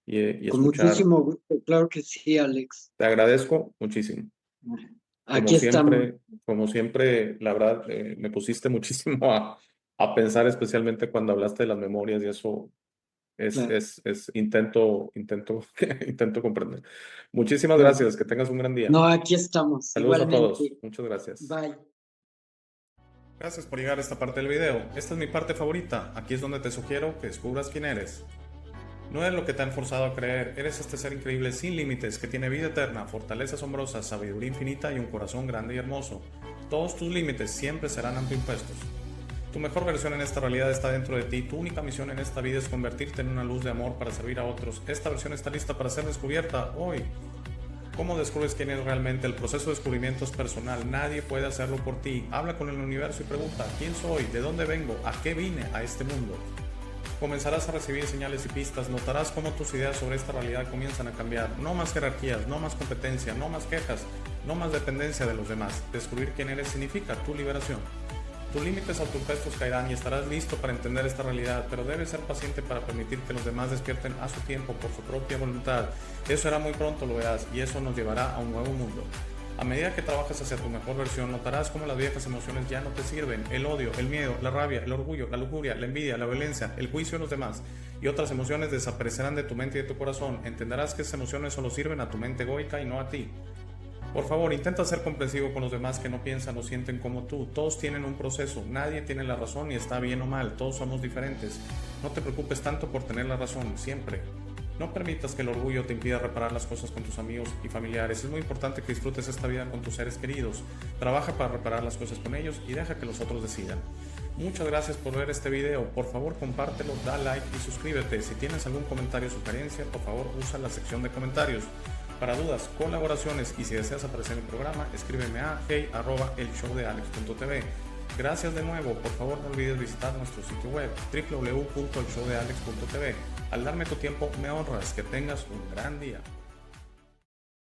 y con escuchar. muchísimo gusto, claro que sí, Alex. Te agradezco muchísimo. Aquí estamos, Como siempre, la verdad, me pusiste muchísimo a pensar, especialmente cuando hablaste de las memorias y eso claro. intento, intento comprender. Muchísimas Claro. gracias, que tengas un gran día. No, aquí estamos, Saludos a todos. igualmente. Muchas gracias. Bye. Gracias por llegar a esta parte del video. Esta es mi parte favorita. Aquí es donde te sugiero que descubras quién eres. No eres lo que te han forzado a creer. Eres este ser increíble sin límites que tiene vida eterna, fortaleza asombrosa, sabiduría infinita y un corazón grande y hermoso. Todos tus límites siempre serán autoimpuestos. Tu mejor versión en esta realidad está dentro de ti. Tu única misión en esta vida es convertirte en una luz de amor para servir a otros. Esta versión está lista para ser descubierta hoy. ¿Cómo descubres quién es realmente? El proceso de descubrimiento es personal, nadie puede hacerlo por ti. Habla con el universo y pregunta, ¿quién soy? ¿De dónde vengo? ¿A qué vine a este mundo? Comenzarás a recibir señales y pistas, notarás cómo tus ideas sobre esta realidad comienzan a cambiar. No más jerarquías, no más competencia, no más quejas, no más dependencia de los demás. Descubrir quién eres significa tu liberación. Tus límites autoimpuestos caerán y estarás listo para entender esta realidad, pero debes ser paciente para permitir que los demás despierten a su tiempo por su propia voluntad. Eso será muy pronto, lo verás, y eso nos llevará a un nuevo mundo. A medida que trabajas hacia tu mejor versión, notarás cómo las viejas emociones ya no te sirven. El odio, el miedo, la rabia, el orgullo, la lujuria, la envidia, la violencia, el juicio de los demás y otras emociones desaparecerán de tu mente y de tu corazón. Entenderás que esas emociones solo sirven a tu mente egoica y no a ti. Por favor, intenta ser comprensivo con los demás que no piensan o sienten como tú. Todos tienen un proceso, nadie tiene la razón y está bien o mal, todos somos diferentes. No te preocupes tanto por tener la razón, siempre. No permitas que el orgullo te impida reparar las cosas con tus amigos y familiares. Es muy importante que disfrutes esta vida con tus seres queridos. Trabaja para reparar las cosas con ellos y deja que los otros decidan. Muchas gracias por ver este video. Por favor, compártelo, da like y suscríbete. Si tienes algún comentario o sugerencia, por favor, usa la sección de comentarios. Para dudas, colaboraciones y si deseas aparecer en el programa, escríbeme a hey@elshowdealex.tv. Gracias de nuevo. Por favor, no olvides visitar nuestro sitio web www.elshowdealex.tv. Al darme tu tiempo, me honras. Que tengas un gran día.